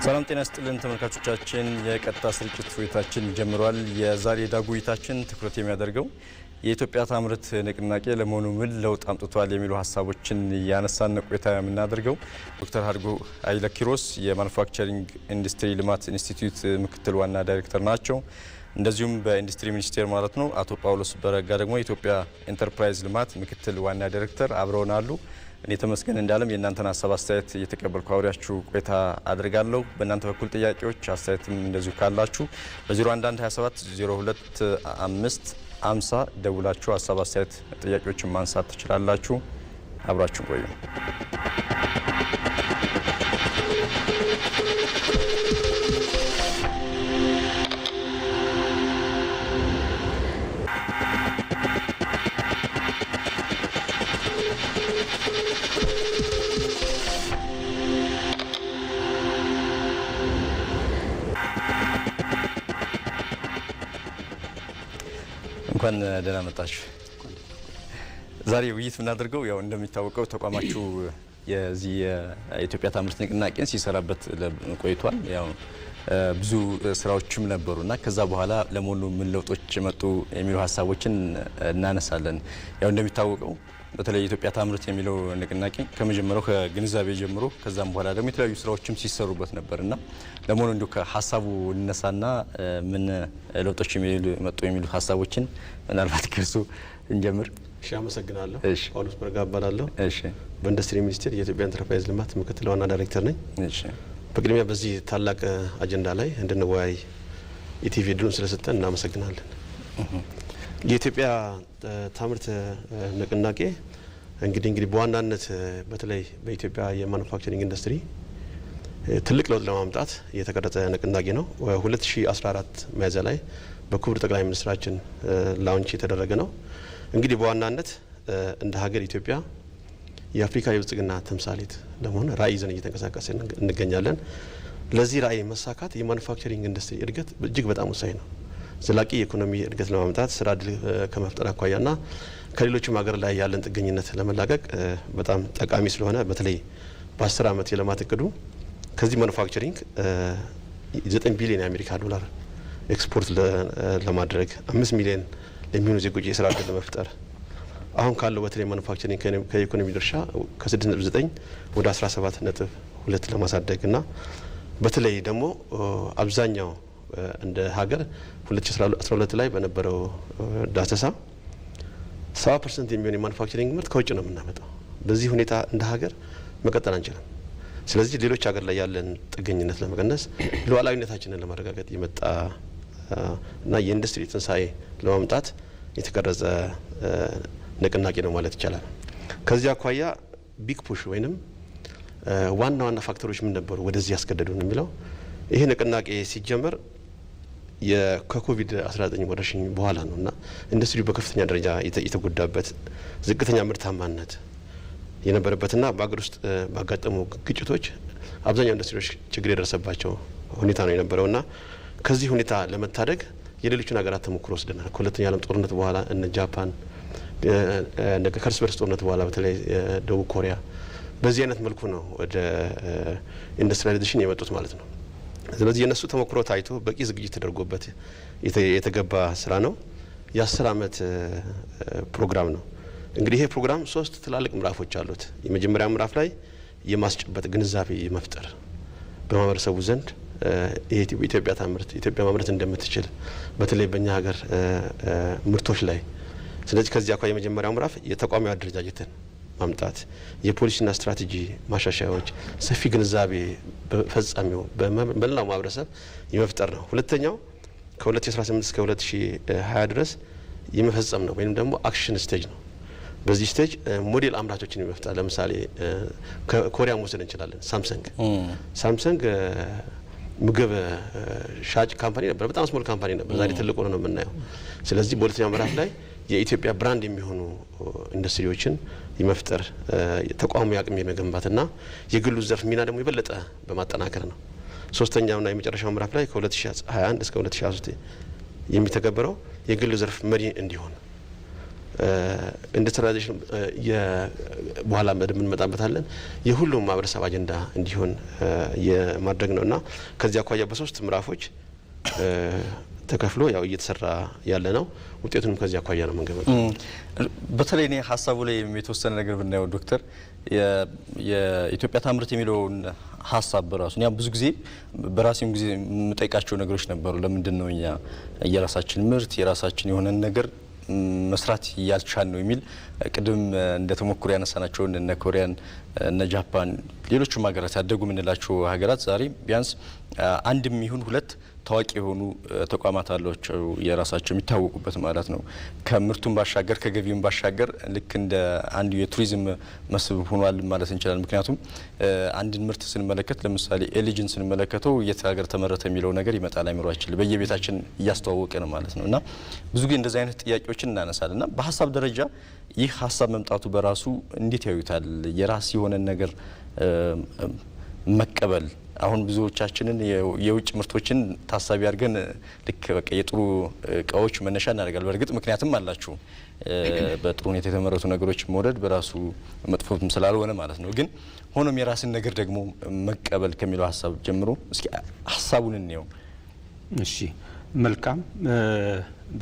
ሰላም ጤና ይስጥልን ተመልካቾቻችን፣ የቀጥታ ስርጭት ውይይታችን ጀምሯል። የዛሬ ዳጉ ውይይታችን ትኩረት የሚያደርገው የኢትዮጵያ ታምርት ንቅናቄ ለመሆኑ ምን ለውጥ አምጥቷል የሚሉ ሀሳቦችን ያነሳን ቆይታ የምናደርገው ዶክተር ሀድጎ ኃይለኪሮስ የማኑፋክቸሪንግ ኢንዱስትሪ ልማት ኢንስቲትዩት ምክትል ዋና ዳይሬክተር ናቸው። እንደዚሁም በኢንዱስትሪ ሚኒስቴር ማለት ነው አቶ ጳውሎስ በረጋ ደግሞ የኢትዮጵያ ኢንተርፕራይዝ ልማት ምክትል ዋና ዳይሬክተር አብረውናሉ። እኔ ተመስገን እንዳለም የእናንተን ሀሳብ አስተያየት እየተቀበልኩ አብሬያችሁ ቆይታ አድርጋለሁ። በእናንተ በኩል ጥያቄዎች አስተያየትም እንደዚሁ ካላችሁ በ011 27 02 5 50 ደውላችሁ ሀሳብ አስተያየት ጥያቄዎችን ማንሳት ትችላላችሁ። አብራችሁ ቆዩ። እንኳን ደህና መጣችሁ። ዛሬ ውይይት የምናደርገው ያው እንደሚታወቀው ተቋማችሁ የዚህ የኢትዮጵያ ታምርት ንቅናቄን ሲሰራበት ቆይቷል። ያው ብዙ ስራዎችም ነበሩና ከዛ በኋላ ለመሆኑ ምን ለውጦች መጡ የሚሉ ሀሳቦችን እናነሳለን። ያው እንደሚታወቀው በተለይ የኢትዮጵያ ታምርት የሚለው ንቅናቄ ከመጀመሪያው ከግንዛቤ ጀምሮ ከዛም በኋላ ደግሞ የተለያዩ ስራዎችም ሲሰሩበት ነበርና ለመሆኑ እንዲሁ ከሀሳቡ እንነሳና ምን ለውጦች መጡ የሚሉ ሀሳቦችን ምናልባት ከርሱ እንጀምር። እሺ፣ አመሰግናለሁ። ጳውሎስ በረጋ እባላለሁ። እሺ፣ በኢንዱስትሪ ሚኒስቴር የኢትዮጵያ ኢንተርፕራይዝ ልማት ምክትል ዋና ዳይሬክተር ነኝ። እሺ፣ በቅድሚያ በዚህ ታላቅ አጀንዳ ላይ እንድንወያይ ኢቲቪ ድሉን ስለሰጠን እናመሰግናለን። የኢትዮጵያ ታምርት ንቅናቄ እንግዲህ በዋናነት በተለይ በኢትዮጵያ የማኑፋክቸሪንግ ኢንዱስትሪ ትልቅ ለውጥ ለማምጣት የተቀረጸ ንቅናቄ ነው። 2014 ሚያዝያ ላይ በክቡር ጠቅላይ ሚኒስትራችን ላውንች የተደረገ ነው። እንግዲህ በዋናነት እንደ ሀገር ኢትዮጵያ የአፍሪካ የብልጽግና ተምሳሌት ለመሆን ራዕይ ይዘን እየተንቀሳቀስን እንገኛለን። ለዚህ ራዕይ መሳካት የማኑፋክቸሪንግ ኢንዱስትሪ እድገት እጅግ በጣም ወሳኝ ነው። ዘላቂ የኢኮኖሚ እድገት ለማምጣት ስራ እድል ከመፍጠር አኳያና ከሌሎችም ሀገር ላይ ያለን ጥገኝነት ለመላቀቅ በጣም ጠቃሚ ስለሆነ በተለይ በ10 ዓመት የልማት እቅዱ ከዚህ ማኑፋክቸሪንግ 9 ቢሊዮን የአሜሪካ ዶላር ኤክስፖርት ለማድረግ 5 ሚሊዮን ለሚሆኑ ዜጎች የስራ እድል ለመፍጠር አሁን ካለው በተለይ ማኑፋክቸሪንግ ከኢኮኖሚ ድርሻ ከ6.9 ወደ 17.2 ለማሳደግና በተለይ ደግሞ አብዛኛው እንደ ሀገር 2012 ላይ በነበረው ዳሰሳ 70% የሚሆን የማኑፋክቸሪንግ ምርት ከውጭ ነው የምናመጣው። በዚህ ሁኔታ እንደ ሀገር መቀጠል አንችልም። ስለዚህ ሌሎች ሀገር ላይ ያለን ጥገኝነት ለመቀነስ ሉዓላዊነታችንን ለማረጋገጥ የመጣ እና የኢንዱስትሪ ትንሳኤ ለማምጣት የተቀረጸ ንቅናቄ ነው ማለት ይቻላል። ከዚህ አኳያ ቢግ ፑሽ ወይንም ዋና ፋክተሮች ምን ነበሩ ወደዚህ ያስገደዱን የሚለው ይሄ ንቅናቄ ሲጀመር ከኮቪድ-19 ወረርሽኝ በኋላ ነውና ኢንዱስትሪው በከፍተኛ ደረጃ የተጎዳበት ዝቅተኛ ምርታማነት የነበረበትና በአገር ውስጥ ባጋጠሙ ግጭቶች አብዛኛው ኢንዱስትሪዎች ችግር የደረሰባቸው ሁኔታ ነው የነበረውና ከዚህ ሁኔታ ለመታደግ የሌሎችን ሀገራት ተሞክሮ ወስደናል። ከሁለተኛ ዓለም ጦርነት በኋላ እነ ጃፓን ከእርስ በርስ ጦርነት በኋላ በተለይ ደቡብ ኮሪያ በዚህ አይነት መልኩ ነው ወደ ኢንዱስትሪያላይዜሽን የመጡት ማለት ነው። ስለዚህ የነሱ ተሞክሮ ታይቶ በቂ ዝግጅት ተደርጎበት የተገባ ስራ ነው። የ10 ዓመት ፕሮግራም ነው። እንግዲህ ይሄ ፕሮግራም 3 ትላልቅ ምዕራፎች አሉት። የመጀመሪያው ምዕራፍ ላይ የማስጨበጥ ግንዛቤ መፍጠር በማህበረሰቡ ዘንድ ኢትዮጵያ ታምርት ኢትዮጵያ ማምረት እንደምትችል በተለይ በእኛ ሀገር ምርቶች ላይ። ስለዚህ ከዚህ አኳያ የመጀመሪያው ምዕራፍ የተቋማዊ አደረጃጀትን ማምጣት፣ የፖሊሲና ስትራቴጂ ማሻሻያዎች፣ ሰፊ ግንዛቤ በፈጻሚው በመላው ማህበረሰብ የመፍጠር ነው። ሁለተኛው ከ2018 እስከ 2020 ድረስ የመፈጸም ነው ወይም ደግሞ አክሽን ስቴጅ ነው። በዚህ ስቴጅ ሞዴል አምራቾችን የመፍጠር ለምሳሌ ከኮሪያ መውሰድ እንችላለን። ሳምሰንግ ምግብ ሻጭ ካምፓኒ ነበር። በጣም ስሞል ካምፓኒ ነበር። ዛሬ ትልቅ ሆኖ ነው የምናየው። ስለዚህ በሁለተኛው ምዕራፍ ላይ የኢትዮጵያ ብራንድ የሚሆኑ ኢንዱስትሪዎችን የመፍጠር ተቋሙ አቅም የመገንባትና የግሉ ዘርፍ ሚና ደግሞ የበለጠ በማጠናከር ነው። ሶስተኛውና የመጨረሻው ምዕራፍ ላይ ከ2021 እስከ 2023 የሚተገበረው የግሉ ዘርፍ መሪ እንዲሆን ኢንዱስትሪያላይዜሽን በኋላ በደንብ እንመጣበታለን የሁሉም ማህበረሰብ አጀንዳ እንዲሆን የማድረግ ነውና ከዚያ አኳያ በሶስት ምዕራፎች ተከፍሎ ያው እየተሰራ ያለ ነው። ውጤቱንም ከዚያ አኳያ ነው መንገበ በተለይ እኔ ሀሳቡ ላይ የተወሰነ ነገር ብናየው ዶክተር የኢትዮጵያ ታምርት የሚለውን ሀሳብ በራሱ እኛ ብዙ ጊዜ በራሴም ጊዜ የምጠይቃቸው ነገሮች ነበሩ። ለምንድን ነው እኛ የራሳችን ምርት የራሳችን የሆነ ነገር መስራት ያልቻል ነው የሚል ቅድም እንደተሞክሮ ያነሳናቸውን እነ ኮሪያን እነ ጃፓን ሌሎችም ሀገራት ያደጉ ምንላቸው ሀገራት ዛሬ ቢያንስ አንድም ይሁን ሁለት ታዋቂ የሆኑ ተቋማት አሏቸው የራሳቸው የሚታወቁበት ማለት ነው። ከምርቱን ባሻገር ከገቢውን ባሻገር ልክ እንደ አንዱ የቱሪዝም መስህብ ሆኗል ማለት እንችላለን። ምክንያቱም አንድን ምርት ስንመለከት ለምሳሌ ኤልጂን ስንመለከተው የት ሀገር ተመረተ የሚለው ነገር ይመጣል አይምሮአችን በየቤታችን እያስተዋወቀ ነው ማለት ነው። እና ብዙ ጊዜ እንደዚህ አይነት ጥያቄዎችን እናነሳለን እና በሀሳብ ደረጃ ይህ ሀሳብ መምጣቱ በራሱ እንዴት ያዩታል? የራስ የሆነ ነገር መቀበል አሁን ብዙዎቻችንን የውጭ ምርቶችን ታሳቢ አድርገን ልክ በቃ የጥሩ እቃዎች መነሻ እናደርጋለን። በእርግጥ ምክንያቱም አላችሁ በጥሩ ሁኔታ የተመረቱ ነገሮች መውደድ በራሱ መጥፎም ስላልሆነ ማለት ነው። ግን ሆኖም የራስን ነገር ደግሞ መቀበል ከሚለው ሀሳብ ጀምሮ እስኪ ሀሳቡን እንየው። እሺ መልካም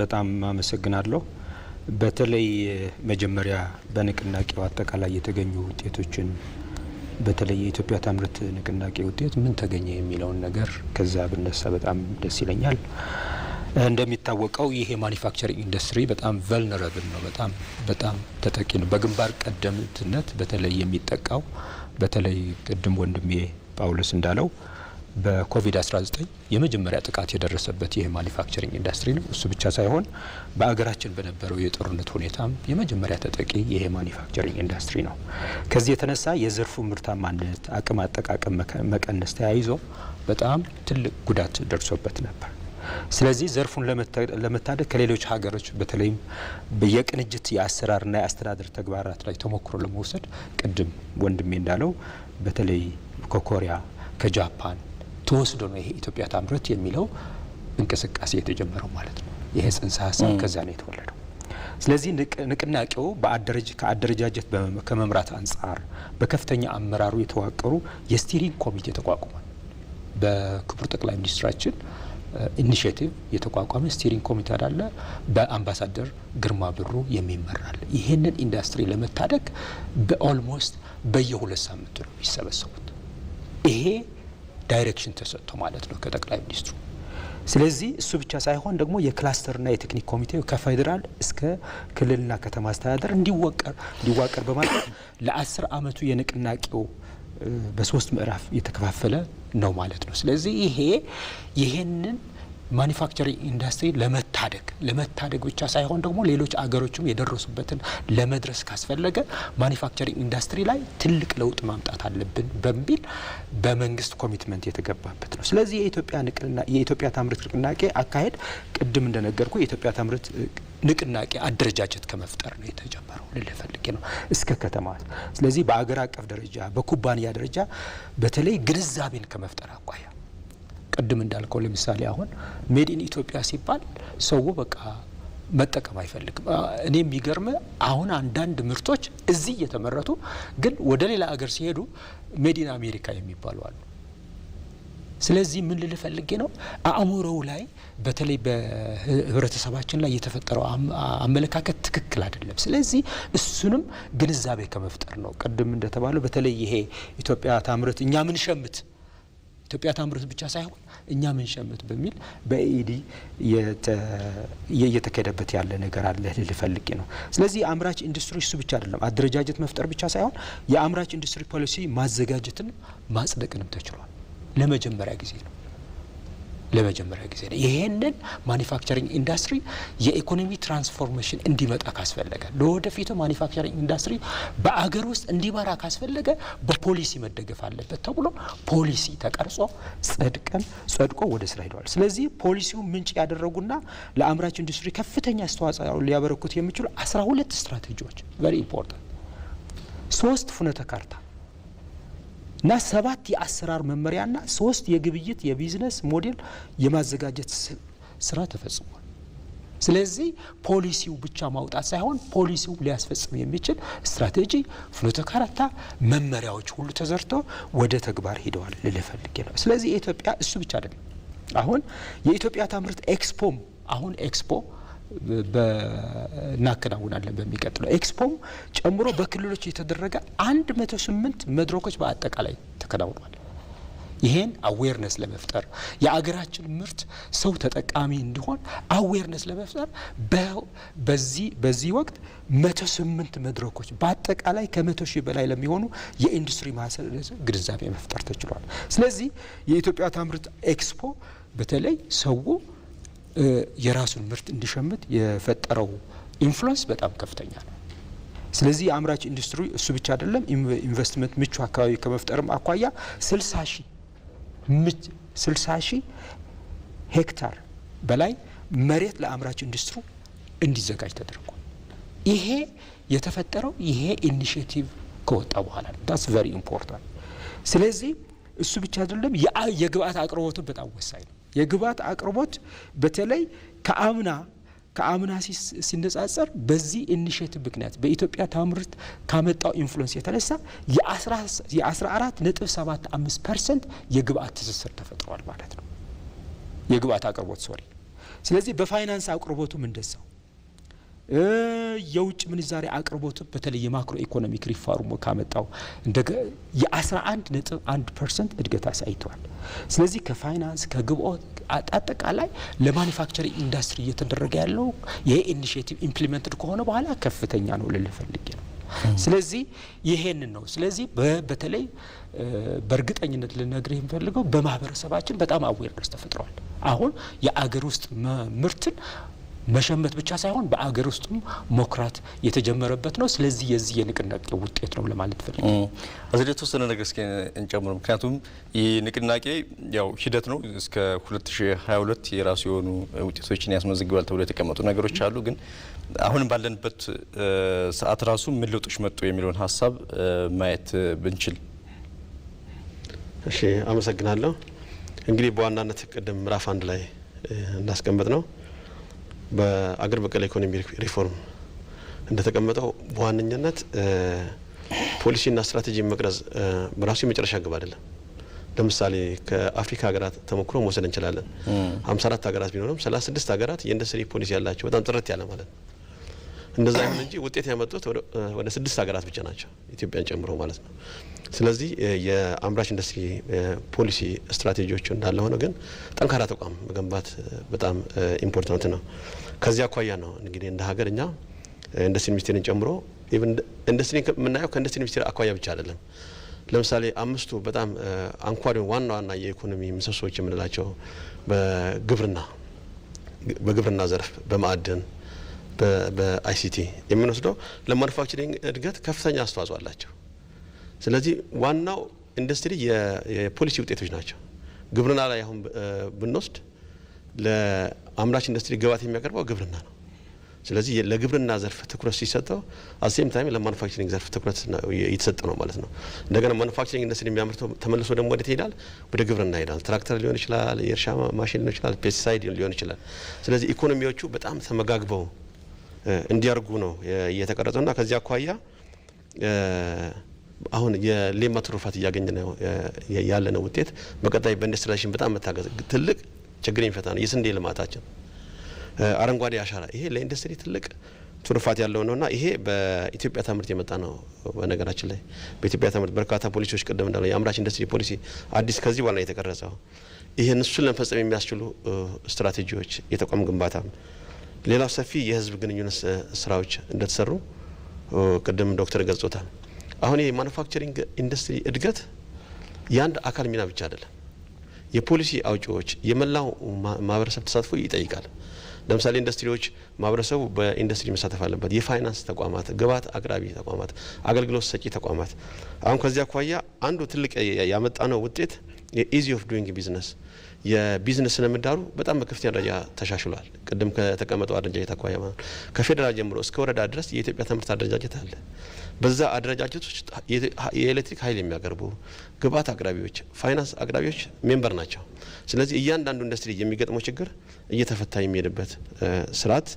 በጣም አመሰግናለሁ። በተለይ መጀመሪያ በንቅናቄው አጠቃላይ የተገኙ ውጤቶችን በተለይ የኢትዮጵያ ታምርት ንቅናቄ ውጤት ምን ተገኘ የሚለውን ነገር ከዛ ብነሳ በጣም ደስ ይለኛል። እንደሚታወቀው ይሄ ማኒፋክቸሪንግ ኢንዱስትሪ በጣም ቨልነራብል ነው፣ በጣም ተጠቂ ነው። በግንባር ቀደምትነት በተለይ የሚጠቃው በተለይ ቅድም ወንድሜ ጳውሎስ እንዳለው በኮቪድ-19 የመጀመሪያ ጥቃት የደረሰበት ይሄ ማኒፋክቸሪንግ ኢንዱስትሪ ነው። እሱ ብቻ ሳይሆን በአገራችን በነበረው የጦርነት ሁኔታም የመጀመሪያ ተጠቂ ይሄ ማኒፋክቸሪንግ ኢንዱስትሪ ነው። ከዚህ የተነሳ የዘርፉ ምርታማነት አቅም አጠቃቀም መቀነስ ተያይዞ በጣም ትልቅ ጉዳት ደርሶበት ነበር። ስለዚህ ዘርፉን ለመታደግ ከሌሎች ሀገሮች በተለይም የቅንጅት የአሰራርና የአስተዳደር ተግባራት ላይ ተሞክሮ ለመውሰድ ቅድም ወንድሜ እንዳለው በተለይ ከኮሪያ ከጃፓን ተወስዶ ነው ይሄ ኢትዮጵያ ታምርት የሚለው እንቅስቃሴ የተጀመረው ማለት ነው። ይሄ ጽንሰ ሀሳብ ከዛ ነው የተወለደው። ስለዚህ ንቅናቄው ከአደረጃጀት ከመምራት አንጻር በከፍተኛ አመራሩ የተዋቀሩ የስቲሪንግ ኮሚቴ ተቋቁሟል። በክቡር ጠቅላይ ሚኒስትራችን ኢኒሼቲቭ የተቋቋመ ስቲሪንግ ኮሚቴ አለ። በአምባሳደር ግርማ ብሩ የሚመራል። ይሄንን ኢንዱስትሪ ለመታደግ በኦልሞስት በየ2 ሳምንቱ ነው የሚሰበሰቡት። ይሄ ዳይሬክሽን ተሰጥቶ ማለት ነው ከጠቅላይ ሚኒስትሩ። ስለዚህ እሱ ብቻ ሳይሆን ደግሞ የክላስተርና የቴክኒክ ኮሚቴው ከፌዴራል እስከ ክልልና ከተማ አስተዳደር እንዲዋቀር በማለት ለ10 ዓመቱ የንቅናቄው በ3 ምዕራፍ የተከፋፈለ ነው ማለት ነው። ስለዚህ ይሄንን ማኒፋክቸሪንግ ኢንዱስትሪ ለመታደግ ብቻ ሳይሆን ደግሞ ሌሎች አገሮችም የደረሱበትን ለመድረስ ካስፈለገ ማኒፋክቸሪንግ ኢንዱስትሪ ላይ ትልቅ ለውጥ ማምጣት አለብን በሚል በመንግስት ኮሚትመንት የተገባበት ነው። ስለዚህ የኢትዮጵያ ታምርት ንቅናቄ አካሄድ ቅድም እንደነገርኩ የኢትዮጵያ ታምርት ንቅናቄ አደረጃጀት ከመፍጠር ነው የተጀመረው ልልህ ፈልጌ ነው እስከ ከተማ። ስለዚህ በአገር አቀፍ ደረጃ በኩባንያ ደረጃ በተለይ ግንዛቤን ከመፍጠር አኳያ ቅድም እንዳልከው ለምሳሌ አሁን ሜድ ኢን ኢትዮጵያ ሲባል ሰው በቃ መጠቀም አይፈልግም። እኔ የሚገርም አሁን አንዳንድ ምርቶች እዚህ የተመረቱ ግን ወደ ሌላ አገር ሲሄዱ ሜድ ኢን አሜሪካ የሚባሉ አሉ። ስለዚህ ምን ልል ፈልጌ ነው አእምሮው ላይ በተለይ በህብረተሰባችን ላይ የተፈጠረው አመለካከት ትክክል አይደለም። ስለዚህ እሱንም ግንዛቤ ከመፍጠር ነው። ቅድም እንደተባለው በተለይ ይሄ ኢትዮጵያ ታምርት እኛ ምን ሸምት ኢትዮጵያ ታምርት ብቻ ሳይሆን እኛ ምን ሸምት በሚል በኢዲ እየተካሄደበት ያለ ነገር አለ ልል ፈልጌ ነው። ስለዚህ አምራች ኢንዱስትሪ እሱ ብቻ አይደለም አደረጃጀት መፍጠር ብቻ ሳይሆን የአምራች ኢንዱስትሪ ፖሊሲ ማዘጋጀትን ማጽደቅንም ተችሏል። ለመጀመሪያ ጊዜ ነው። ይሄንን ማኒፋክቸሪንግ ኢንዱስትሪ የኢኮኖሚ ትራንስፎርሜሽን እንዲመጣ ካስፈለገ ለወደፊቱ ማኒፋክቸሪንግ ኢንዱስትሪ በአገር ውስጥ እንዲመራ ካስፈለገ በፖሊሲ መደገፍ አለበት ተብሎ ፖሊሲ ተቀርጾ ጸድቆ ወደ ስራ ሄደዋል። ስለዚህ ፖሊሲው ምንጭ ያደረጉና ለአምራች ኢንዱስትሪ ከፍተኛ አስተዋጽኦ ሊያበረክቱ የሚችሉ 12 ስትራቴጂዎች ቨሪ ኢምፖርታንት 3 ፍኖተ ካርታ እና 7 የአሰራር መመሪያና 3 የግብይት የቢዝነስ ሞዴል የማዘጋጀት ስራ ተፈጽሟል። ስለዚህ ፖሊሲው ብቻ ማውጣት ሳይሆን ፖሊሲው ሊያስፈጽም የሚችል ስትራቴጂ፣ ፍኖተ ካርታ፣ መመሪያዎች ሁሉ ተዘርተው ወደ ተግባር ሄደዋል ልፈልግ ነው። ስለዚህ የኢትዮጵያ እሱ ብቻ አይደለም። አሁን የኢትዮጵያ ታምርት ኤክስፖም አሁን ኤክስፖ እናከናውናለን በሚቀጥለው ኤክስፖም ጨምሮ በክልሎች የተደረገ 108 መድረኮች በአጠቃላይ ተከናውኗል። ይሄን አዌርነስ ለመፍጠር የአገራችን ምርት ሰው ተጠቃሚ እንዲሆን አዌርነስ ለመፍጠር በዚህ ወቅት 108 መድረኮች በአጠቃላይ ከ100 ሺህ በላይ ለሚሆኑ የኢንዱስትሪ ማህበረሰብ ግንዛቤ መፍጠር ተችሏል። ስለዚህ የኢትዮጵያ ታምርት ኤክስፖ በተለይ ሰው የራሱን ምርት እንዲሸምት የፈጠረው ኢንፍሉዌንስ በጣም ከፍተኛ ነው። ስለዚህ የአምራች ኢንዱስትሪ እሱ ብቻ አይደለም፣ ኢንቨስትመንት ምቹ አካባቢ ከመፍጠርም አኳያ 60 ሺህ ሄክታር በላይ መሬት ለአምራች ኢንዱስትሪ እንዲዘጋጅ ተደርጓል። ይሄ የተፈጠረው ይሄ ኢኒሺዬቲቭ ከወጣ በኋላ ነው። ዳትስ ቨሪ ኢምፖርታንት። ስለዚህ እሱ ብቻ አይደለም፣ የግብአት አቅርቦትን በጣም ወሳኝ ነው። የግብአት አቅርቦት በተለይ ከአምና ሲነጻጸር በዚህ ኢኒሺዬቲቭ ምክንያት በኢትዮጵያ ታምርት ካመጣው ኢንፍሉዌንስ የተነሳ የ14.75% የግብአት ትስስር ተፈጥሯል ማለት ነው። የግብአት አቅርቦት ስለዚህ በፋይናንስ አቅርቦቱም እንደዛው የውጭ ምንዛሬ አቅርቦት በተለይ የማክሮ ኢኮኖሚክ ሪፎርም ካመጣው የ11.1% እድገት አሳይቷል። ስለዚህ ከፋይናንስ ከግብአት አጠቃላይ ለማኑፋክቸሪንግ ኢንዱስትሪ እየተደረገ ያለው ይሄ ኢኒሺዬቲቭ ኢምፕሊመንትድ ከሆነ በኋላ ከፍተኛ ነው ልፈልግ ነው። ስለዚህ ይሄንን ነው። ስለዚህ በተለይ በእርግጠኝነት ልነግርህ የምፈልገው በማህበረሰባችን በጣም አዌርነስ ተፈጥሯል። አሁን የአገር ውስጥ ምርትን መሸመት ብቻ ሳይሆን በአገር ውስጥም ሞክራት የተጀመረበት ነው። ስለዚህ የዚህ የንቅናቄ ውጤት ነው ለማለት ፈልጌ አዘደ ተወሰነ ነገር እስኪ እንጨምር። ምክንያቱም ይህ ንቅናቄ ያው ሂደት ነው። እስከ 2022 የራሱ የሆኑ ውጤቶችን ያስመዘግባል ተብሎ የተቀመጡ ነገሮች አሉ። ግን አሁን ባለንበት ሰዓት ራሱ ምን ለውጦች መጡ የሚለውን ሀሳብ ማየት ብንችል። እሺ፣ አመሰግናለሁ። እንግዲህ በዋናነት ቅድም ምዕራፍ 1 ላይ እንዳስቀመጥ ነው በአገር በቀል ኢኮኖሚ ሪፎርም እንደተቀመጠው በዋነኛነት ፖሊሲና ስትራቴጂ መቅረጽ በራሱ የመጨረሻ ግብ አይደለም። ለምሳሌ ከአፍሪካ ሀገራት ተሞክሮ መውሰድ እንችላለን። 54 ሀገራት ቢኖርም 36 ሀገራት የኢንዱስትሪ ፖሊሲ ያላቸው በጣም ጥርት ያለ ማለት ነው። እንደዛ ይሁን እንጂ ውጤት ያመጡት ወደ 6 ሀገራት ብቻ ናቸው፣ ኢትዮጵያን ጨምሮ ማለት ነው። ስለዚህ የአምራች ኢንዱስትሪ ፖሊሲ ስትራቴጂዎቹ እንዳለ ሆነ ግን ጠንካራ ተቋም መገንባት በጣም ኢምፖርታንት ነው። ከዚያ አኳያ ነው እንግዲህ እንደ ሀገር እኛ ኢንዱስትሪ ሚኒስቴርን ጨምሮ ኢንዱስትሪ የምናየው ከኢንዱስትሪ ሚኒስቴር አኳያ ብቻ አይደለም። ለምሳሌ 5ቱ በጣም አንኳር ዋና የኢኮኖሚ ምሰሶዎች የምንላቸው በግብርና ዘርፍ፣ በማዕድን፣ በአይሲቲ የምንወስደው ለማኑፋክቸሪንግ እድገት ከፍተኛ አስተዋጽኦ አላቸው። ስለዚህ ዋናው ኢንዱስትሪ የፖሊሲ ውጤቶች ናቸው። ግብርና ላይ አሁን ብንወስድ ለአምራች ኢንዱስትሪ ግብዓት የሚያቀርበው ግብርና ነው። ስለዚህ ለግብርና ዘርፍ ትኩረት ሲሰጠው አሴም ታይም ለማኑፋክቸሪንግ ዘርፍ ትኩረት እየተሰጠ ነው ማለት ነው። እንደገና ማኑፋክቸሪንግ ኢንዱስትሪ የሚያመርተው ተመልሶ ደግሞ ወደ ይሄዳል፣ ወደ ግብርና ይሄዳል። ትራክተር ሊሆን ይችላል፣ የእርሻ ማሽን ሊሆን ይችላል፣ ፔስቲሳይድ ሊሆን ይችላል። ስለዚህ ኢኮኖሚዎቹ በጣም ተመጋግበው እንዲያርጉ ነው እየተቀረጸውና ከዚያ አኳያ አሁን የሌማት ትሩፋት እያገኘ ነው ያለነው ውጤት በቀጣይ በኢንዱስትሪላይዜሽን በጣም መታገዝ ትልቅ ችግር የሚፈታ ነው። የስንዴ ልማታችን አረንጓዴ አሻራ ይሄ ለኢንዱስትሪ ትልቅ ትሩፋት ያለው ነውና ይሄ በኢትዮጵያ ታምርት የመጣ ነው። በነገራችን ላይ በኢትዮጵያ ታምርት በርካታ ፖሊሲዎች ቀደም እንዳለው የአምራች ኢንዱስትሪ ፖሊሲ አዲስ ከዚህ በኋላ የተቀረጸው ይሄን እሱን ለመፈጸም የሚያስችሉ ስትራቴጂዎች፣ የተቋም ግንባታ፣ ሌላው ሰፊ የህዝብ ግንኙነት ስራዎች እንደተሰሩ ቅድም ዶክተር ገልጾታል። አሁን የማኑፋክቸሪንግ ኢንዱስትሪ እድገት የአንድ አካል ሚና ብቻ አይደለም። የፖሊሲ አውጪዎች የመላው ማህበረሰብ ተሳትፎ ይጠይቃል። ለምሳሌ ኢንዱስትሪዎች ማህበረሰቡ በኢንዱስትሪ መሳተፍ አለበት። የፋይናንስ ተቋማት፣ ግብዓት አቅራቢ ተቋማት፣ አገልግሎት ሰጪ ተቋማት። አሁን ከዚያ አኳያ አንዱ ትልቅ ያመጣነው ውጤት የኢዚ ኦፍ ዱይንግ ቢዝነስ የቢዝነስ ስነ ምህዳሩ በጣም በከፍተኛ ደረጃ ተሻሽሏል። ቅድም ከተቀመጠው አደረጃጀት አኳያ ማለት ከፌዴራል ጀምሮ እስከ ወረዳ ድረስ የኢትዮጵያ ትምህርት አደረጃጀት አለ። በዛ አደረጃጀት ውስጥ የኤሌክትሪክ ኃይል የሚያቀርቡ ግብአት አቅራቢዎች፣ ፋይናንስ አቅራቢዎች ሜምበር ናቸው። ስለዚህ እያንዳንዱ ኢንዱስትሪ የሚገጥመው ችግር እየተፈታ የሚሄድበት ስርዓት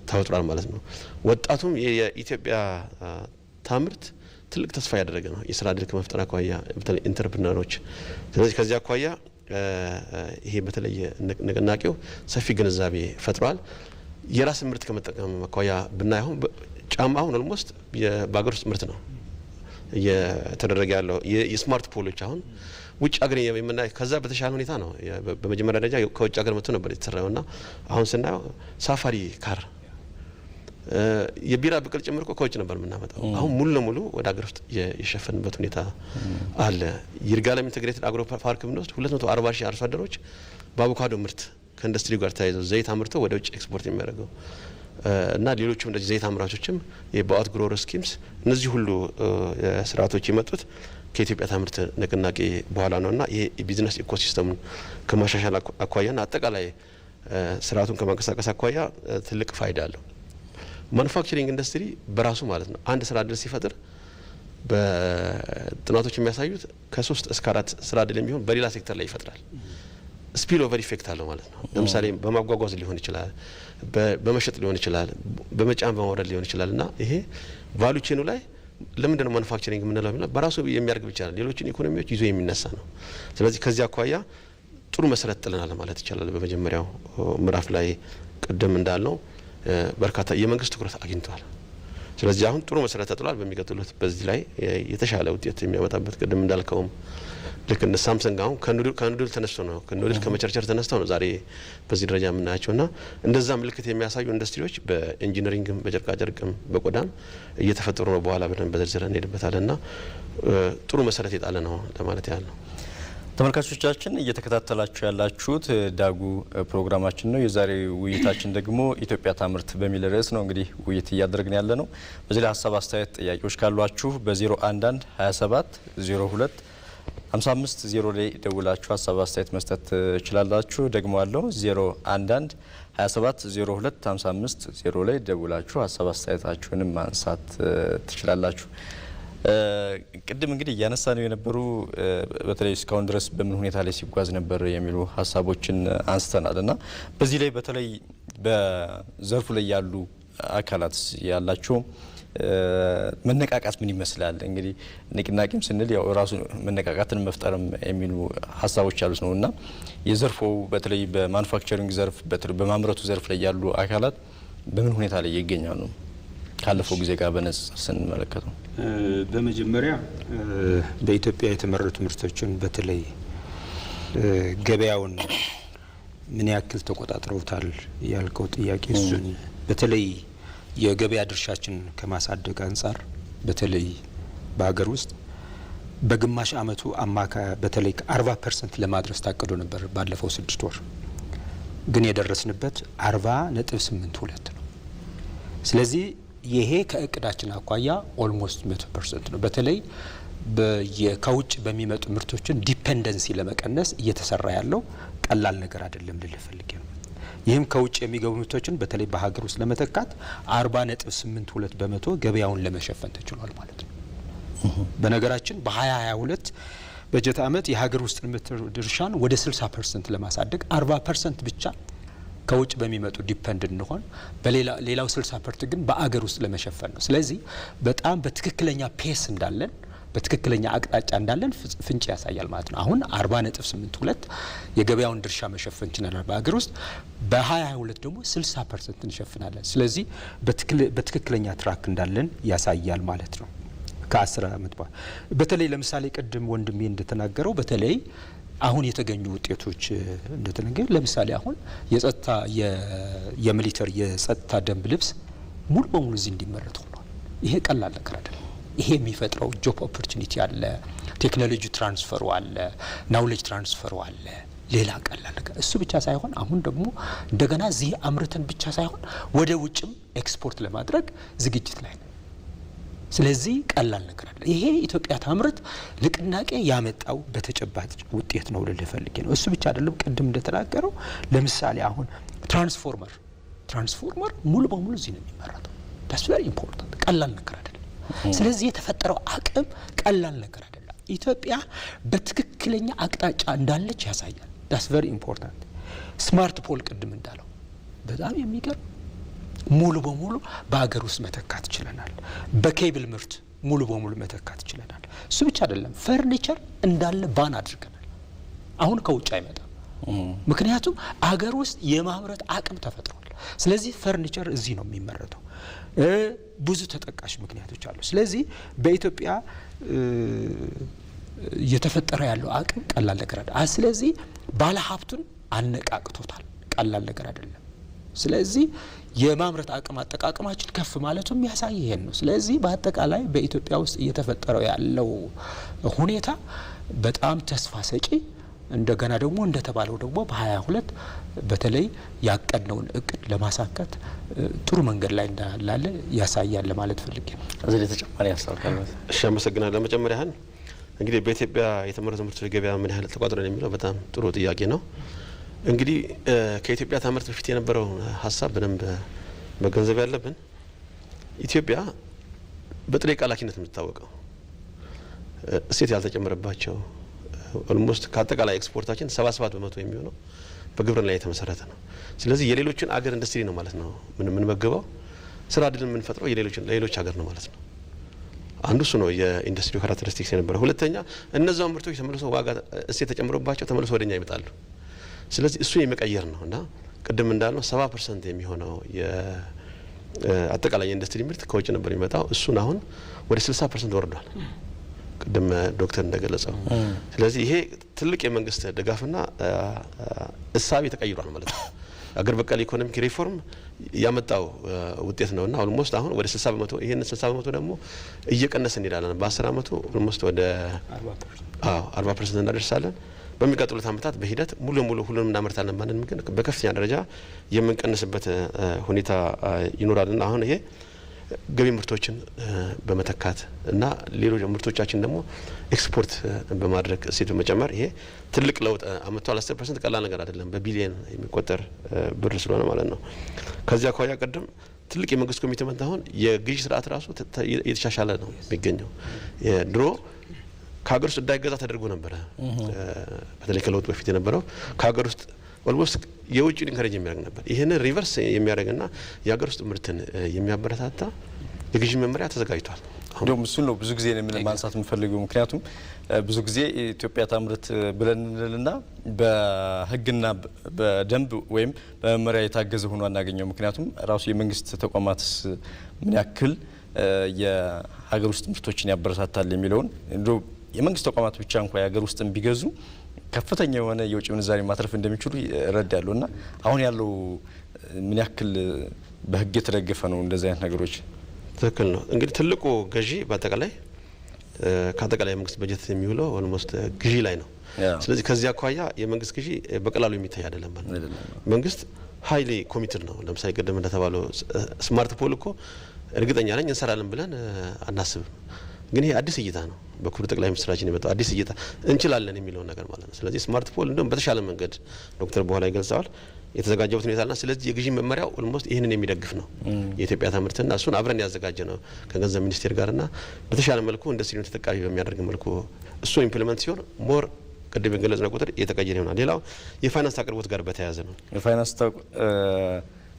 ተፈጥሯል ማለት ነው። ወጣቱም የኢትዮጵያ ታምርት ትልቅ ተስፋ ያደረገ ነው የስራ እድል ከመፍጠር አኳያ በተለይ ኢንተርፕረነሮች። ስለዚህ ከዚህ አኳያ ይሄ በተለይ ንቅናቄው ሰፊ ግንዛቤ ፈጥሯል። የራስ ምርት ከመጠቀም አኳያ ብናየው ጫማ አሁን ኦልሞስት በአገር ውስጥ ምርት ነው እየተደረገ ያለው። የስማርት ፖሎች አሁን ውጭ ሀገር የምናይ ከዛ በተሻለ ሁኔታ ነው። በመጀመሪያ ደረጃ ከውጭ ሀገር መጥቶ ነበር የተሰራውና አሁን ስናየው ሳፋሪ ካር የቢራ ብቅል ጭምር ከውጭ ነበር የምናመጣው። አሁን ሙሉ ለሙሉ ወደ ሀገር ውስጥ የሸፈንበት ሁኔታ አለ። ይርጋለም ኢንተግሬትድ አግሮ ፓርክ ብንወስድ 240 ሺህ አርሶ አደሮች በአቮካዶ ምርት ከኢንዱስትሪ ጋር ተያይዘው ዘይት አምርተው ወደ ውጭ ኤክስፖርት የሚያደርገው እና ሌሎችም እንደዚህ ዘይት አምራቾችም የባኦት ግሮወር ስኪምስ እነዚህ ሁሉ ስርዓቶች የመጡት ከኢትዮጵያ ታምርት ንቅናቄ በኋላ ነውና ይሄ የቢዝነስ ኢኮሲስተሙን ከማሻሻል አኳያና አጠቃላይ ስርዓቱን ከማንቀሳቀስ አኳያ ትልቅ ፋይዳ አለው። ማኑፋክቸሪንግ ኢንዱስትሪ በራሱ ማለት ነው አንድ ስራ እድል ሲፈጥር በጥናቶች የሚያሳዩት ከ3 እስከ 4 ስራ እድል የሚሆን በሌላ ሴክተር ላይ ይፈጥራል። ስፒል ኦቨር ኢፌክት አለው ማለት ነው። ለምሳሌ በማጓጓዝ ሊሆን ይችላል፣ በመሸጥ ሊሆን ይችላል፣ በመጫን በማውረድ ሊሆን ይችላል እና ይሄ ቫሉ ቼኑ ላይ ለምንድን ነው ማኑፋክቸሪንግ የምንለው በራሱ የሚያርግ ብቻ ነው ሌሎችን ኢኮኖሚዎች ይዞ የሚነሳ ነው። ስለዚህ ከዚህ አኳያ ጥሩ መሰረት ጥለናል ማለት ይቻላል። በመጀመሪያው ምዕራፍ ላይ ቅድም እንዳልነው በርካታ የመንግስት ትኩረት አግኝቷል። ስለዚህ አሁን ጥሩ መሰረት ተጥሏል። በሚቀጥሉት በዚህ ላይ የተሻለ ውጤት የሚያመጣበት ቅድም እንዳልከውም ልክ እንደ ሳምሰንግ አሁን ከኑድል ተነስቶ ነው ከኑድል ከመቸርቸር ተነስተው ነው ዛሬ በዚህ ደረጃ የምናያቸውና እንደዛ ምልክት የሚያሳዩ ኢንዱስትሪዎች በኢንጂነሪንግም በጨርቃጨርቅም በቆዳም እየተፈጠሩ ነው። በኋላ በደንብ በዝርዝር እንሄድበታለንና ጥሩ መሰረት የጣለ ነው ለማለት ያህል ነው። ተመልካቾቻችን እየተከታተላችሁ ያላችሁት ዳጉ ፕሮግራማችን ነው። የዛሬ ውይይታችን ደግሞ ኢትዮጵያ ታምርት በሚል ርዕስ ነው እንግዲህ ውይይት እያደረግን ያለ ነው። በዚህ ላይ ሀሳብ፣ አስተያየት፣ ጥያቄዎች ካሏችሁ በ011 27 02 55 ላይ ደውላችሁ ሀሳብ አስተያየት መስጠት ትችላላችሁ። ደግሞ አለው 011 27 02 55 ላይ ደውላችሁ ሀሳብ አስተያየታችሁንም ማንሳት ትችላላችሁ። ቅድም እንግዲህ እያነሳ ነው የነበሩ በተለይ እስካሁን ድረስ በምን ሁኔታ ላይ ሲጓዝ ነበር የሚሉ ሀሳቦችን አንስተናል እና በዚህ ላይ በተለይ በዘርፉ ላይ ያሉ አካላት ያላቸው መነቃቃት ምን ይመስላል? እንግዲህ ንቅናቄም ስንል ያው ራሱ መነቃቃትን መፍጠርም የሚሉ ሀሳቦች ያሉት ነው እና የዘርፉ በተለይ በማኑፋክቸሪንግ ዘርፍ በማምረቱ ዘርፍ ላይ ያሉ አካላት በምን ሁኔታ ላይ ይገኛሉ? ካለፈው ጊዜ ጋር በንጽጽር ስንመለከተው በመጀመሪያ በኢትዮጵያ የተመረቱ ምርቶችን በተለይ ገበያውን ምን ያክል ተቆጣጥረውታል ያልከው ጥያቄ እሱን በተለይ የገበያ ድርሻችን ከማሳደግ አንጻር በተለይ በሀገር ውስጥ በግማሽ አመቱ በተለይ 40% ለማድረስ ታቅዶ ነበር ባለፈው 6 ወር ግን የደረስንበት 40.82 ነው። ስለዚህ ይሄ ከእቅዳችን አኳያ ኦልሞስት 100% ነው። በተለይ ከውጭ በሚመጡ ምርቶችን ዲፔንደንሲ ለመቀነስ እየተሰራ ያለው ቀላል ነገር አይደለም ልል ፈልጌ ነው። ይህም ከውጭ የሚገቡ ምርቶችን በተለይ በሀገር ውስጥ ለመተካት 40.82% ገበያውን ለመሸፈን ተችሏል ማለት ነው። በነገራችን በ2022 በጀት ዓመት የሀገር ውስጥ ምርት ድርሻን ወደ 60% ለማሳደግ 40% ብቻ ከውጭ በሚመጡ ዲፔንድ እንሆን በሌላው 60% ግን በአገር ውስጥ ለመሸፈን ነው። ስለዚህ በጣም በትክክለኛ ፔስ እንዳለን በትክክለኛ አቅጣጫ እንዳለን ፍንጭ ያሳያል ማለት ነው። አሁን 40.82 የገበያውን ድርሻ መሸፈን ችለናል በአገር ውስጥ። በ2022 ደግሞ 60% እንሸፍናለን። ስለዚህ በትክክለኛ ትራክ እንዳለን ያሳያል ማለት ነው። ከ10 ዓመት በኋላ በተለይ ለምሳሌ ቅድም ወንድሜ እንደተናገረው በተለይ አሁን የተገኙ ውጤቶች እንደተነገረ ለምሳሌ አሁን የጸጥታ የሚሊተሪ የጸጥታ ደንብ ልብስ ሙሉ በሙሉ እዚህ እንዲመረት ሆኗል። ይሄ ቀላል ነገር አይደለም። ይሄ የሚፈጥረው ጆብ ኦፖርቹኒቲ አለ፣ ቴክኖሎጂ ትራንስፈሩ አለ፣ ናውሌጅ ትራንስፈሩ አለ። ሌላ ቀላል ነገር እሱ ብቻ ሳይሆን አሁን ደግሞ እንደገና እዚህ አምርተን ብቻ ሳይሆን ወደ ውጭም ኤክስፖርት ለማድረግ ዝግጅት ላይ ነው። ስለዚህ ቀላል ነገር አይደለም። ይሄ ኢትዮጵያ ታምርት ንቅናቄ ያመጣው በተጨባጭ ውጤት ነው ልል ፈልጌ ነው። እሱ ብቻ አይደለም። ቅድም እንደተናገረው ለምሳሌ አሁን ትራንስፎርመር ሙሉ በሙሉ እዚህ ነው የሚመረተው። that's very important ቀላል ነገር አይደለም። ስለዚህ የተፈጠረው አቅም ቀላል ነገር አይደለም። ኢትዮጵያ በትክክለኛ አቅጣጫ እንዳለች ያሳያል። that's very important ስማርት ፖል ቅድም እንዳለው በጣም የሚገርም ሙሉ በሙሉ በአገር ውስጥ መተካት ችለናል። በኬብል ምርት ሙሉ በሙሉ መተካት ችለናል። እሱ ብቻ አይደለም። ፈርኒቸር እንዳለ ባን አድርገናል። አሁን ከውጭ አይመጣም። ምክንያቱም አገር ውስጥ የማምረት አቅም ተፈጥሯል። ስለዚህ ፈርኒቸር እዚህ ነው የሚመረተው። ብዙ ተጠቃሽ ምክንያቶች አሉ። ስለዚህ በኢትዮጵያ እየተፈጠረ ያለው አቅም ቀላል ነገር አይደለም። ስለዚህ ባለሀብቱን አነቃቅቶታል። ቀላል ነገር አይደለም። ስለዚህ የማምረት አቅም አጠቃቀማችን ከፍ ማለቱም ያሳይ ይሄን ነው። ስለዚህ በአጠቃላይ በኢትዮጵያ ውስጥ እየተፈጠረው ያለው ሁኔታ በጣም ተስፋ ሰጪ፣ እንደገና ደግሞ እንደተባለው ደግሞ በ22 በተለይ ያቀድነውን እቅድ ለማሳካት ጥሩ መንገድ ላይ እንዳለ ያሳያል ማለት ፈልጌ ነው። እዚህ ለተጨማሪ ያሳውቃል። እሺ፣ አመሰግናለሁ። ለመጨመሪያ ያህል እንግዲህ በኢትዮጵያ የተመረቱ ምርቶች ገበያ ምን ያህል ተቋጥረን የሚለው በጣም ጥሩ ጥያቄ ነው። እንግዲህ ከኢትዮጵያ ታምርት በፊት የነበረው ሀሳብ በደንብ መገንዘብ ያለብን ኢትዮጵያ በጥሬ ዕቃ ላኪነት የምትታወቀው እሴት ያልተጨመረባቸው ኦልሞስት ከአጠቃላይ ኤክስፖርታችን 77 በመቶ የሚሆነው በግብርና ላይ የተመሰረተ ነው። ስለዚህ የሌሎችን አገር ኢንዱስትሪ ነው ማለት ነው የምንመግበው። ስራ እድል የምንፈጥረው ለሌሎች ሀገር ነው ማለት ነው። አንዱ እሱ ነው የኢንዱስትሪ ካራክተሪስቲክስ የነበረው። ሁለተኛ እነዛው ምርቶች ተመልሶ ዋጋ እሴት ተጨምሮባቸው ተመልሶ ወደኛ ይመጣሉ። ስለዚህ እሱ የመቀየር ነው እና ቅድም እንዳልነው 70% የሚሆነው የአጠቃላይ የኢንዱስትሪ ምርት ከውጭ ነበር የሚመጣው። እሱን አሁን ወደ 60% ወርዷል፣ ቅድም ዶክተር እንደገለጸው። ስለዚህ ይሄ ትልቅ የመንግስት ድጋፍና እሳቤ ተቀይሯል ማለት ነው። አገር በቀል ኢኮኖሚክ ሪፎርም ያመጣው ውጤት ነውና ኦልሞስት አሁን ወደ 60%፣ ይሄን 60% ደግሞ እየቀነሰ እንሄዳለን። በ10 አመቱ ኦልሞስት ወደ 40% እናደርሳለን። በሚቀጥሉት አመታት በሂደት ሙሉ ለሙሉ ሁሉንም እናመርታለን ማለት ግን በከፍተኛ ደረጃ የምንቀንስበት ሁኔታ ይኖራልና አሁን ይሄ ገቢ ምርቶችን በመተካት እና ሌሎች ምርቶቻችን ደግሞ ኤክስፖርት በማድረግ እሴት በመጨመር ይሄ ትልቅ ለውጥ አመቷል። 10% ቀላል ነገር አይደለም፣ በቢሊየን የሚቆጠር ብር ስለሆነ ማለት ነው። ከዚያ አኳያ ቀደም ትልቅ የመንግስት ኮሚትመንት አሁን የግዢ ስርዓት ራሱ እየተሻሻለ ነው የሚገኘው። ድሮ ከሀገር ውስጥ እንዳይገዛ ተደርጎ ነበረ። በተለይ ከለውጥ በፊት የነበረው ከሀገር ውስጥ ኦልሞስት የውጭ ኢንከሬጅ የሚያደርግ ነበር። ይህንን ሪቨርስ የሚያደርግና የሀገር ውስጥ ምርትን የሚያበረታታ የግዢ መመሪያ ተዘጋጅቷል። እንደውም እሱን ነው ብዙ ጊዜ ማንሳት የምፈልገው። ምክንያቱም ብዙ ጊዜ ኢትዮጵያ ታምርት ብለን እንልና በህግና በደንብ ወይም በመመሪያ የታገዘ ሆኖ አናገኘው። ምክንያቱም ራሱ የመንግስት ተቋማትስ ምን ያክል የሀገር ውስጥ ምርቶችን ያበረታታል የሚለውን እንደው የመንግስት ተቋማት ብቻ እንኳን የሀገር ውስጥን ቢገዙ ከፍተኛ የሆነ የውጭ ምንዛሪ ማትረፍ እንደሚችሉ እረዳለሁ። እና አሁን ያለው ምን ያክል በህግ የተደገፈ ነው እንደዚህ አይነት ነገሮች? ትክክል ነው። እንግዲህ ትልቁ ገዢ በአጠቃላይ ከአጠቃላይ የመንግስት በጀት የሚውለው ኦልሞስት ግዢ ላይ ነው። ስለዚህ ከዚህ አኳያ የመንግስት ግዢ በቀላሉ የሚታይ አይደለም ማለት ነው። መንግስት ሀይሊ ኮሚትድ ነው። ለምሳሌ ቅድም እንደተባለው ስማርት ፖል እኮ እርግጠኛ ነኝ እንሰራለን ብለን አናስብም። ግን ይሄ አዲስ እይታ ነው። በክቡር ጠቅላይ ሚኒስትራችን የመጣው አዲስ እይታ እንችላለን የሚለውን ነገር ማለት ነው። ስለዚህ ስማርት ፖል እንደውም በተሻለ መንገድ ዶክተር በኋላ ይገልጸዋል የተዘጋጀበት ሁኔታና ስለዚህ የግዢ መመሪያው ኦልሞስት ይህንን የሚደግፍ ነው። የኢትዮጵያ ታምርትና እሱን አብረን ያዘጋጀ ነው ከገንዘብ ሚኒስቴር ጋርና በተሻለ መልኩ ኢንዱስትሪውን ተጠቃሚ በሚያደርግ መልኩ እሱ ኢምፕሊመንት ሲሆን ሞር ቅድም የገለጽነው ቁጥር እየተቀየረ ይሆናል። ሌላው የፋይናንስ አቅርቦት ጋር በተያያዘ ነው። የፋይናንስ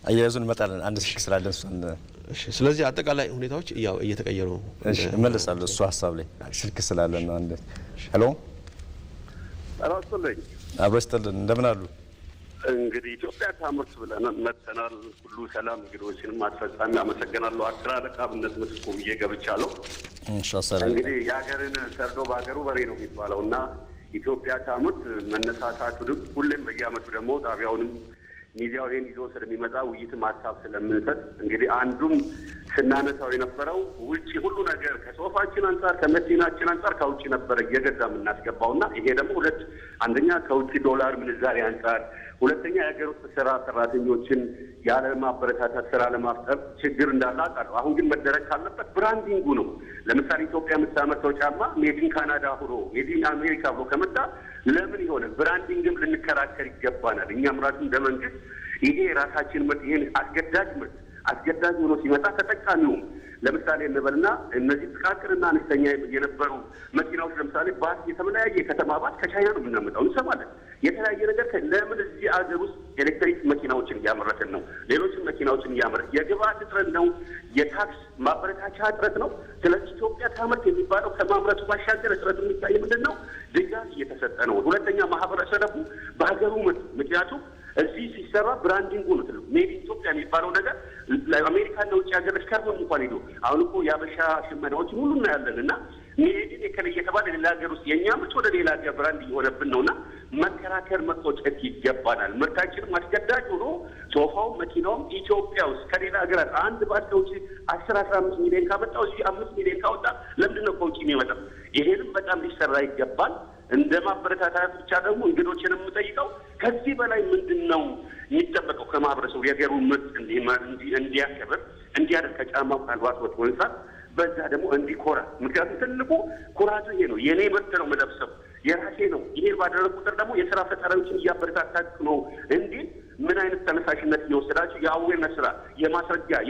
አያያዙን እንመጣለን። አንድ ስልክ ስላለን እሱን ስለዚህ አጠቃላይ ሁኔታዎች ያው እየተቀየሩ እመለሳለሁ። እሱ ሀሳብ ላይ ስልክ ስላለን ነው። አንድ ሄሎ አራስተልኝ አብረስተልን እንደምን አሉ? እንግዲህ ኢትዮጵያ ታምርት ብለን መጥተናል። ሁሉ ሰላም እንግዶችንም አስፈጻሚ አመሰግናለሁ። አስራ አለቃ ብነት ምትኩ ብዬ ገብቻለሁ። እንግዲህ የሀገርን ሰርዶ በሀገሩ በሬ ነው የሚባለው እና ኢትዮጵያ ታምርት መነሳሳቱ ሁሌም በየአመቱ ደግሞ ጣቢያውንም ሚዲያውን ይዞ ስለሚመጣ ውይይትም ሀሳብ ስለምንሰጥ እንግዲህ አንዱም ስናነሳው የነበረው ውጪ ሁሉ ነገር ከሶፋችን አንጻር ከመኪናችን አንጻር ከውጪ ነበረ እየገዛ የምናስገባውና ይሄ ደግሞ አንደኛ ከውጪ ዶላር ምንዛሬ አንጻር፣ ሁለተኛ የሀገር ውስጥ ስራ ሰራተኞችን ያለ ማበረታታት ስራ ለማፍጠር ችግር እንዳለ አውቃለሁ። አሁን ግን መደረግ ካለበት ብራንዲንጉ ነው። ለምሳሌ ኢትዮጵያ የምታመርተው ጫማ ሜዲን ካናዳ ሆኖ ሜዲን አሜሪካ ብሎ ከመጣ ለምን ይሆነ? ብራንዲንግም ልንከራከር ይገባናል። እኛም ራሱ እንደ መንግስት ይሄ የራሳችን ምርት ይሄን አስገዳጅ ሆኖ ሲመጣ ተጠቃሚውም ለምሳሌ እንበልና እነዚህ ጥቃቅንና አነስተኛ የነበሩ መኪናዎች ለምሳሌ ባስ የተለያየ የከተማ ባስ ከቻይና ነው የምናመጣው እንሰማለን። የተለያየ ነገር ለምን እዚህ አገር ውስጥ ኤሌክትሪክ መኪናዎችን እያመረትን ነው፣ ሌሎችን መኪናዎችን እያመረትን የግብአት እጥረት ነው፣ የታክስ ማበረታቻ እጥረት ነው። ስለዚህ ኢትዮጵያ ታምርት የሚባለው ከማምረቱ ባሻገር እጥረቱ የሚታይ ምንድን ነው? ድጋፍ እየተሰጠ ነው። ሁለተኛ ማህበረሰቡ በሀገሩ ምርት ምክንያቱም እዚህ ሲሰራ ብራንዲንጉ ነው ትልቁ። ሜድ ኢትዮጵያ የሚባለው ነገር ለአሜሪካና ውጭ ሀገሮች ከርሞም እንኳን ሄዶ አሁን እኮ የአበሻ ሽመናዎችን ሁሉ እናያለን እና ሜድን የከለ እየተባለ ሌላ ሀገር ውስጥ የእኛ ምርት ወደ ሌላ ሀገር ብራንድ እየሆነብን ነው እና መከራከር መቆጨት ይገባናል። ምርታችንም አስገዳጅ ሆኖ ሶፋውም መኪናውም ኢትዮጵያ ውስጥ ከሌላ ሀገራት አንድ ባስ ከውጭ 10-15 ሚሊዮን ካመጣው እዚህ 5 ሚሊዮን ካወጣ ለምንድን ነው ከውጭ የሚመጣው? ይሄንም በጣም ሊሰራ ይገባል። እንደ ማበረታታት ብቻ ደግሞ እንግዶችን የምጠይቀው ከዚህ በላይ ምንድን ነው የሚጠበቀው ከማህበረሰቡ? የሀገሩን ምርት እንዲያከብር እንዲያደርግ ከጫማው ከአልባሳት ወንጻት በዛ ደግሞ እንዲኮራ። ምክንያቱም ትልቁ ኩራቱ ይሄ ነው። የኔ ምርት ነው የምለብሰው የራሴ ነው። ይሄን ባደረግ ቁጥር ደግሞ የስራ ፈጠራዎችን እያበረታታችሁ ነው እንዲል ምን አይነት ተነሳሽነት እየወሰዳችሁ የአዌርነስ ስራ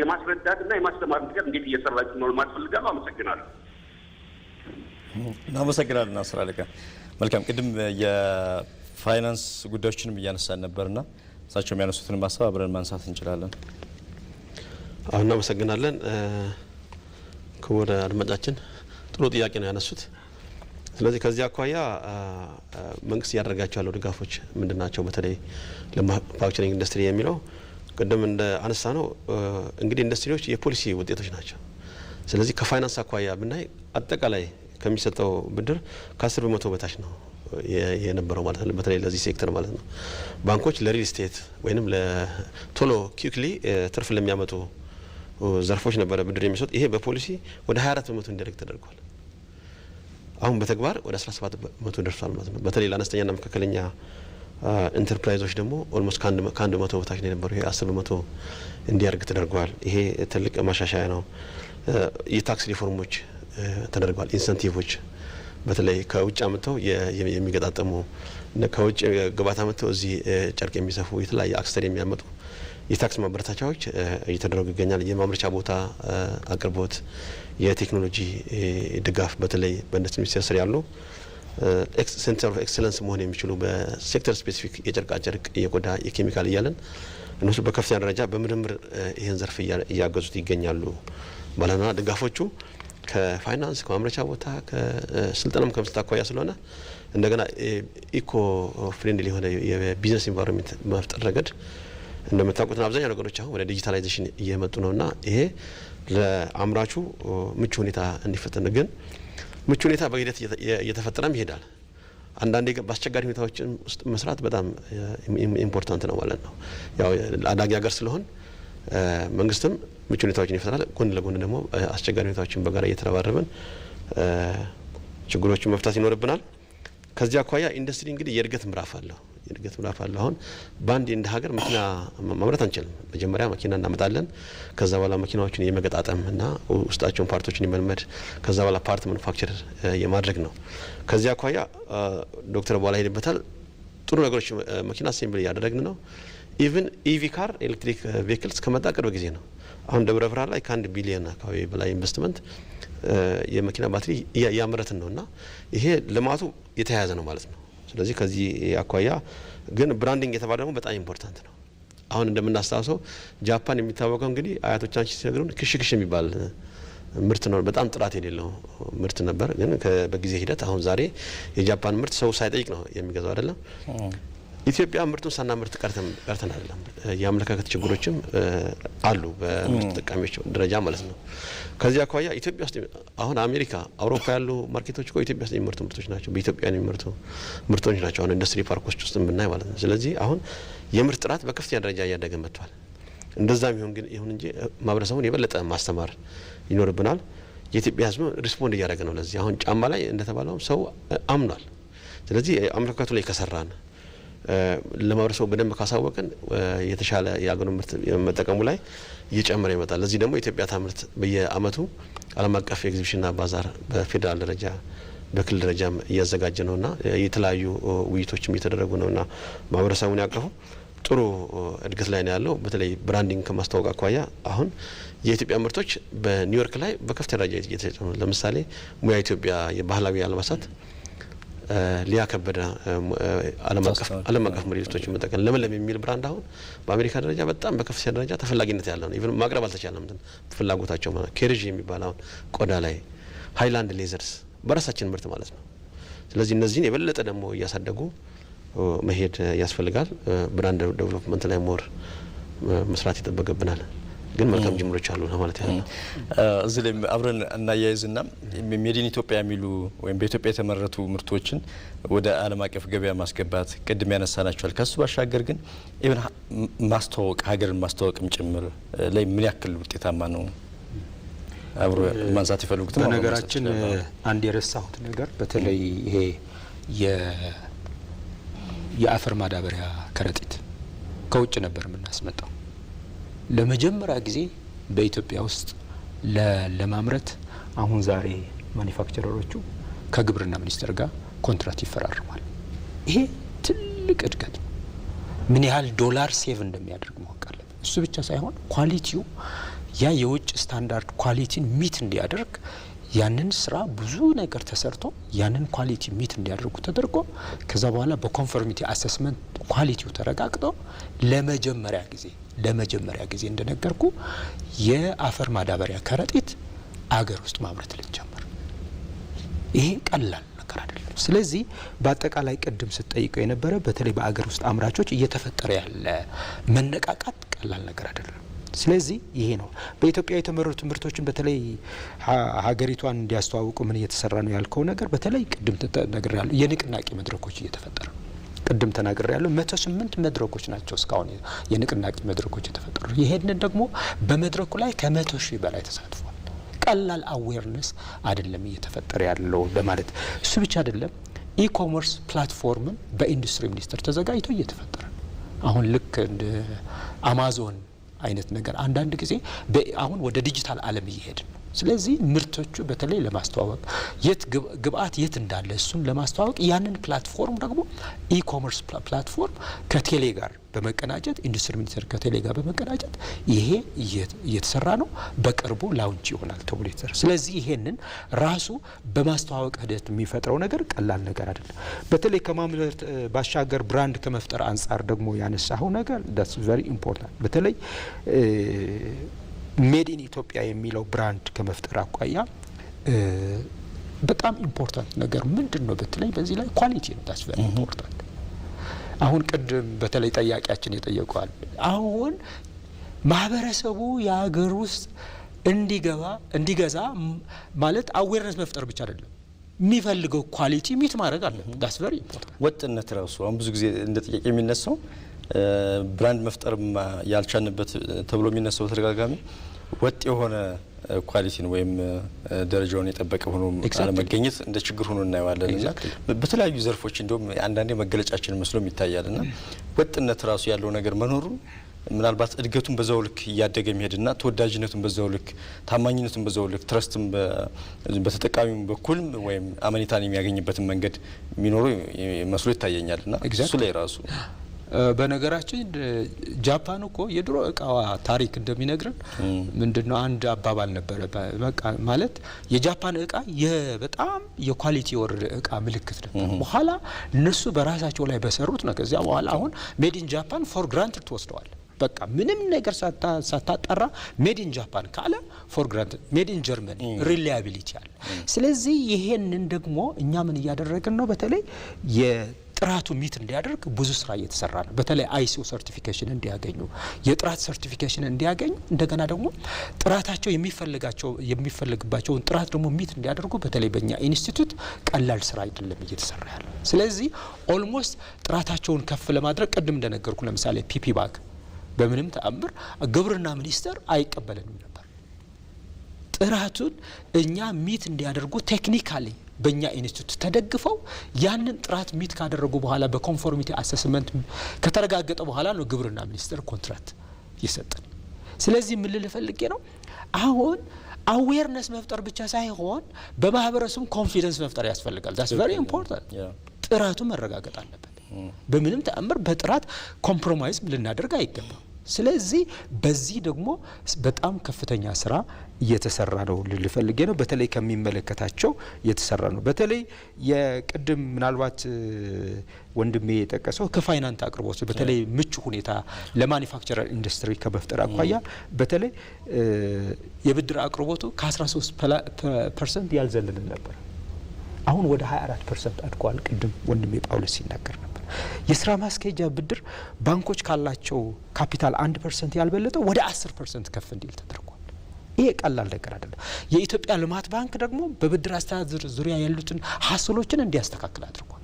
የማስረዳትና የማስተማር ነገር እንዴት እየሰራችሁ ነው ማለት ፈልጋለሁ። አመሰግናለሁ። እናመሰግናለን አስር አለቃ። መልካም። ቅድም የፋይናንስ ጉዳዮችንም እያነሳን ነበርና እሳቸው የሚያነሱትን ሀሳብ አብረን ማንሳት እንችላለን። አሁን እናመሰግናለን። ክቡር አድማጫችን ጥሩ ጥያቄ ነው ያነሱት። ስለዚህ ከዚህ አኳያ መንግስት እያደረጋቸው ያለው ድጋፎች ምንድን ናቸው? በተለይ ለማኑፋክቸሪንግ ኢንዱስትሪ የሚለው ቅድም እንደ አነሳ ነው እንግዲህ ኢንዱስትሪዎች የፖሊሲ ውጤቶች ናቸው። ስለዚህ ከፋይናንስ አኳያ ብናይ አጠቃላይ ከሚሰጠው ብድር ከ10 በመቶ በታች ነው የነበረው ማለት ነው። በተለይ ለዚህ ሴክተር ማለት ነው። ባንኮች ለሪል ስቴት ወይንም ለቶሎ ኪክሊ ትርፍ ለሚያመጡ ዘርፎች ነበረ ብድር የሚሰጥ። ይሄ በፖሊሲ ወደ 24 በመቶ እንዲያደርግ ተደርጓል። አሁን በተግባር ወደ 17 በመቶ ደርሷል ማለት ነው። በተለይ ለአነስተኛና መካከለኛ ኢንተርፕራይዞች ደግሞ ኦልሞስት ከአንድ በመቶ በታች ነው የነበረው። ይሄ 10 በመቶ እንዲያደርግ ተደርጓል። ይሄ ትልቅ ማሻሻያ ነው። የታክስ ሪፎርሞች ተደርጓል። ኢንሰንቲቮች በተለይ ከውጭ አመጥተው የሚገጣጠሙ ከውጭ ግብአት አመጥተው እዚህ ጨርቅ የሚሰፉ የተለያየ አክሰሰሪ የሚያመጡ የታክስ ማበረታቻዎች እየተደረጉ ይገኛል። የማምረቻ ቦታ አቅርቦት፣ የቴክኖሎጂ ድጋፍ በተለይ በኢንዱስትሪ ሚኒስቴር ስር ያሉ ሴንተር ኦፍ ኤክሰለንስ መሆን የሚችሉ በሴክተር ስፔሲፊክ የጨርቃ ጨርቅ፣ የቆዳ፣ የኬሚካል እያለን እነሱ በከፍተኛ ደረጃ በምርምር ይህን ዘርፍ እያገዙት ይገኛሉ ማለት ነው። ድጋፎቹ ከፋይናንስ ከማምረቻ ቦታ ከስልጠናም ከመስጠት አኳያ ስለሆነ እንደገና ኢኮ ፍሬንድሊ የሆነ የቢዝነስ ኢንቫይሮንመንት መፍጠር ረገድ እንደምታውቁት አብዛኛው ነገሮች አሁን ወደ ዲጂታላይዜሽን እየመጡ ነውና ይሄ ለአምራቹ ምቹ ሁኔታ እንዲፈጠር ግን ምቹ ሁኔታ በሂደት እየተፈጠረም ይሄዳል። አንዳንዴ በአስቸጋሪ ሁኔታዎች ውስጥ መስራት በጣም ኢምፖርታንት ነው ማለት ነው። ያው አዳጊ ሀገር ስለሆን መንግስትም ምቹ ሁኔታዎችን ይፈጥራል። ጎን ለጎን ደግሞ አስቸጋሪ ሁኔታዎችን በጋራ እየተረባረብን ችግሮችን መፍታት ይኖርብናል። ከዚህ አኳያ ኢንዱስትሪ እንግዲህ የእድገት ምዕራፍ አለው። አሁን በአንድ እንደ ሀገር መኪና ማምረት አንችልም። መጀመሪያ መኪና እናመጣለን። ከዛ በኋላ መኪናዎችን የመገጣጠም እና ውስጣቸውን ፓርቶችን የመልመድ ከዛ በኋላ ፓርት ማኑፋክቸር የማድረግ ነው። ከዚህ አኳያ ዶክተር በኋላ ሄድበታል። ጥሩ ነገሮች መኪና አሴምብል እያደረግን ነው። ኢቭን ኢቪ ካር ኤሌክትሪክ ቬሂክልስ ከመጣ ቅርብ ጊዜ ነው። አሁን ደብረ ብርሃን ላይ ከ1 ቢሊዮን አካባቢ በላይ ኢንቨስትመንት የመኪና ባትሪ እያመረትን ነው እና ይሄ ልማቱ የተያያዘ ነው ማለት ነው። ስለዚህ ከዚህ አኳያ ግን ብራንዲንግ የተባለ ደግሞ በጣም ኢምፖርታንት ነው። አሁን እንደምናስታውሰው ጃፓን የሚታወቀው እንግዲህ አያቶቻችን ሲነግሩን ክሽ የሚባል ምርት ነው። በጣም ጥራት የሌለው ምርት ነበር። ግን በጊዜ ሂደት አሁን ዛሬ የጃፓን ምርት ሰው ሳይጠይቅ ነው የሚገዛው አይደለም። ኢትዮጵያ ምርቱን ሳናምርት ቀርተን አይደለም። የአመለካከት ችግሮችም አሉ በምርት ተጠቃሚዎች ደረጃ ማለት ነው። ከዚህ አኳያ ኢትዮጵያ ውስጥ አሁን አሜሪካ፣ አውሮፓ ያሉ ማርኬቶች እኮ ኢትዮጵያ ውስጥ የሚመርቱ ምርቶች ናቸው። በኢትዮጵያ የሚመርቱ ምርቶች ናቸው አሁን ኢንዱስትሪ ፓርኮች ውስጥ ብናይ ማለት ነው። ስለዚህ አሁን የምርት ጥራት በከፍተኛ ደረጃ እያደገ መጥቷል። እንደዛም ይሁን እንጂ ማህበረሰቡን የበለጠ ማስተማር ይኖርብናል። የኢትዮጵያ ህዝብ ሪስፖንድ እያደረገ ነው ለዚህ። አሁን ጫማ ላይ እንደተባለው ሰው አምኗል። ስለዚህ አመለካከቱ ላይ ከሰራን ለማህበረሰቡ በደንብ ካሳወቅን የተሻለ የአገር ምርት መጠቀሙ ላይ እየጨመረ ይመጣል። ለዚህ ደግሞ የኢትዮጵያ ታምርት በየአመቱ ዓለም አቀፍ ኤግዚቢሽንና ባዛር በፌዴራል ደረጃ በክልል ደረጃም እያዘጋጀ ነውና የተለያዩ ውይይቶችም እየተደረጉ ነውና ማህበረሰቡን ያቀፉ ጥሩ እድገት ላይ ነው ያለው። በተለይ ብራንዲንግ ከማስተዋወቅ አኳያ አሁን የኢትዮጵያ ምርቶች በኒውዮርክ ላይ በከፍተኛ ደረጃ እየተሸጡ ነው። ለምሳሌ ሙያ ኢትዮጵያ የባህላዊ አልባሳት ሊያ ከበደ ዓለም አቀፍ ሞዴሊስቶች መጠቀም ለምለም የሚል ብራንድ አሁን በአሜሪካ ደረጃ በጣም በከፍተኛ ደረጃ ተፈላጊነት ያለው ነው። ኢቭን ማቅረብ አልተቻለም ፍላጎታቸው ማለት ኬርዥ የሚባል አሁን ቆዳ ላይ ሃይላንድ ሌዘርስ በራሳችን ምርት ማለት ነው። ስለዚህ እነዚህን የበለጠ ደግሞ እያሳደጉ መሄድ ያስፈልጋል። ብራንድ ዴቨሎፕመንት ላይ ሞር መስራት ይጠበቅብናል። ግን መልካም ጅምሮች አሉ ማለት ያለው እዚህ ላይ አብረን እናያይዝና ሜዲን ኢትዮጵያ የሚሉ ወይም በኢትዮጵያ የተመረቱ ምርቶችን ወደ ዓለም አቀፍ ገበያ ማስገባት ቅድም ያነሳናቸዋል። ከሱ ባሻገር ግን ኢቭን ማስተዋወቅ ሀገርን ማስተዋወቅም ጭምር ላይ ምን ያክል ውጤታማ ነው? አብሮ ማንሳት ይፈልጉት ነው። በነገራችን አንድ የረሳሁት ነገር በተለይ ይሄ የአፈር ማዳበሪያ ከረጢት ከውጭ ነበር የምናስመጣው። ለመጀመሪያ ጊዜ በኢትዮጵያ ውስጥ ለማምረት አሁን ዛሬ ማኒፋክቸረሮቹ ከግብርና ሚኒስቴር ጋር ኮንትራት ይፈራርማል። ይሄ ትልቅ እድገት ነው። ምን ያህል ዶላር ሴቭ እንደሚያደርግ ማወቅ አለብን። እሱ ብቻ ሳይሆን ኳሊቲው ያ የውጭ ስታንዳርድ ኳሊቲን ሚት እንዲያደርግ ያንን ስራ ብዙ ነገር ተሰርቶ ያንን ኳሊቲ ሚት እንዲያደርጉ ተደርጎ ከዛ በኋላ በኮንፎርሚቲ አሰስመንት ኳሊቲው ተረጋግጦ ለመጀመሪያ ጊዜ እንደነገርኩ የአፈር ማዳበሪያ ከረጢት አገር ውስጥ ማምረት ልንጀምር። ይሄ ቀላል ነገር አይደለም። ስለዚህ በአጠቃላይ ቅድም ስጠይቀው የነበረ በተለይ በአገር ውስጥ አምራቾች እየተፈጠረ ያለ መነቃቃት ቀላል ነገር አይደለም። ስለዚህ ይሄ ነው በኢትዮጵያ የተመረቱ ምርቶችን በተለይ ሀገሪቷን እንዲያስተዋውቁ ምን እየተሰራ ነው ያልከው ነገር በተለይ ቅድም ተነግሬያለሁ። የንቅናቄ መድረኮች እየተፈጠሩ ቅድም ተናግሬያለሁ። 108 መድረኮች ናቸው እስካሁን የንቅናቄ መድረኮች የተፈጠሩ። ይሄንን ደግሞ በመድረኩ ላይ ከ100 ሺህ በላይ ተሳትፏል። ቀላል አዌርነስ አይደለም እየተፈጠረ ያለው ለማለት። እሱ ብቻ አይደለም፣ ኢኮመርስ ፕላትፎርምን በኢንዱስትሪ ሚኒስቴር ተዘጋጅቶ እየተፈጠረ አሁን ልክ እንደ አማዞን አይነት ነገር አንዳንድ ጊዜ አሁን ወደ ዲጂታል ዓለም እየሄድን ነው። ስለዚህ ምርቶቹ በተለይ ለማስተዋወቅ ግብአት የት እንዳለ እሱን ለማስተዋወቅ ያንን ፕላትፎርም ደግሞ ኢኮመርስ ፕላትፎርም ከቴሌ ጋር በመቀናጀት ኢንዱስትሪ ሚኒስቴር ከቴሌ ጋር በመቀናጀት ይሄ እየተሰራ ነው። በቅርቡ ላውንች ይሆናል ተብሎ የተሰራ። ስለዚህ ይሄንን ራሱ በማስተዋወቅ ሂደት የሚፈጥረው ነገር ቀላል ነገር አይደለም። በተለይ ከማምረት ባሻገር ብራንድ ከመፍጠር አንጻር ደግሞ ያነሳው ነገር that's very important። በተለይ ሜድ ኢን ኢትዮጵያ የሚለው ብራንድ ከመፍጠር አኳያ በጣም ኢምፖርታንት ነገር ምንድነው? በተለይ በዚህ ላይ ኳሊቲ ነው። that's very important። አሁን ቅድም በተለይ ጠያቂያችን የጠየቀዋል። አሁን ማህበረሰቡ የሀገር ውስጥ እንዲገዛ ማለት አዌርነስ መፍጠር ብቻ አይደለም፣ የሚፈልገው ኳሊቲ ሚት ማድረግ አለበት። that's very important። ወጥነት ራሱ አሁን ብዙ ጊዜ እንደ ጥያቄ የሚነሳው ብራንድ መፍጠር ያልቻንበት ተብሎ የሚነሳው ተደጋጋሚ ወጥ የሆነ ኳሊቲን ወይም ደረጃውን የጠበቀ ሆኖ አለመገኘት እንደ ችግር ሆኖ እናየዋለንና በተለያዩ ዘርፎች እንደውም አንዳንዴ መገለጫችን መስሎም ይታያልና ወጥነት ራሱ ያለው ነገር መኖሩ ምናልባት እድገቱን በዛው ልክ እያደገ የሚሄድና ተወዳጅነቱን በዛው ልክ ታማኝነቱን በዛው ልክ ትረስትም በተጠቃሚው በኩል ወይም አመኔታን የሚያገኝበትን መንገድ የሚኖሩ መስሎ ይታየኛልና እሱ ላይ ራሱ በነገራችን ጃፓን እኮ የድሮ እቃዋ ታሪክ እንደሚነግረን ምንድነው አንድ አባባል ነበረ። በቃ ማለት የጃፓን እቃ በጣም የኳሊቲ ወረደ እቃ ምልክት ነበር። በኋላ እነሱ በራሳቸው ላይ በሰሩት ነው። ከዚያ በኋላ አሁን ሜድ ኢን ጃፓን ፎር ግራንትድ ተወስደዋል። በቃ ምንም ነገር ሳታጣራ ሜድ ኢን ጃፓን ካለ ፎር ግራንትድ፣ ሜድ ኢን ጀርመኒ ሪላያቢሊቲ አለ። ስለዚህ ይሄንን ደግሞ እኛ ምን እያደረግን ነው? በተለይ ጥራቱ ሚት እንዲያደርግ ብዙ ስራ እየተሰራ ነው። በተለይ አይሲኦ ሰርቲፊኬሽን እንዲያገኙ የጥራት ሰርቲፊኬሽን እንዲያገኙ እንደገና ደግሞ ጥራታቸው የሚፈልግባቸውን ጥራት ደግሞ ሚት እንዲያደርጉ በተለይ በእኛ ኢንስቲትዩት ቀላል ስራ አይደለም እየተሰራ ያለው። ስለዚህ ኦልሞስት ጥራታቸውን ከፍ ለማድረግ ቅድም እንደነገርኩ ለምሳሌ ፒፒ ባግ በምንም ተአምር ግብርና ሚኒስቴር አይቀበለንም ነበር። ጥራቱን እኛ ሚት እንዲያደርጉ ቴክኒካሊ በእኛ ኢንስቲትዩት ተደግፈው ያንን ጥራት ሚት ካደረጉ በኋላ በኮንፎርሚቲ አሰስመንት ከተረጋገጠ በኋላ ነው ግብርና ሚኒስቴር ኮንትራክት ይሰጣል። ስለዚህ ምን ልል ፈልጌ ነው አሁን አዌርነስ መፍጠር ብቻ ሳይሆን በማህበረሰቡ ኮንፊደንስ መፍጠር ያስፈልጋል። ዳትስ ቬሪ ኢምፖርታንት። ጥራቱ መረጋገጥ አለበት። በምንም ተአምር በጥራት ኮምፕሮማይዝ ልናደርግ አይገባም። ስለዚህ በዚህ ደግሞ በጣም ከፍተኛ ስራ እየተሰራ ነው ልል ፈልጌ ነው። በተለይ ከሚመለከታቸው እየተሰራ ነው። በተለይ የቅድም ምናልባት ወንድሜ የጠቀሰው ከፋይናንስ አቅርቦት በተለይ ምቹ ሁኔታ ለማኒፋክቸረር ኢንዱስትሪ ከመፍጠር አኳያ በተለይ የብድር አቅርቦቱ ከ13% ያልዘለለ ነበር። አሁን ወደ 24% አድጓል። ቅድም ወንድሜ ጳውሎስ ሲናገር ነበር። የስራ ማስኬጃ ብድር ባንኮች ካላቸው ካፒታል 1% ያልበለጠ ወደ 10% ከፍ እንዲል ተደርጓል። ይሄ ቀላል ነገር አይደለም። የኢትዮጵያ ልማት ባንክ ደግሞ በብድር አስተዳደር ዙሪያ ያሉትን ሀስሎችን እንዲያስተካክል አድርጓል።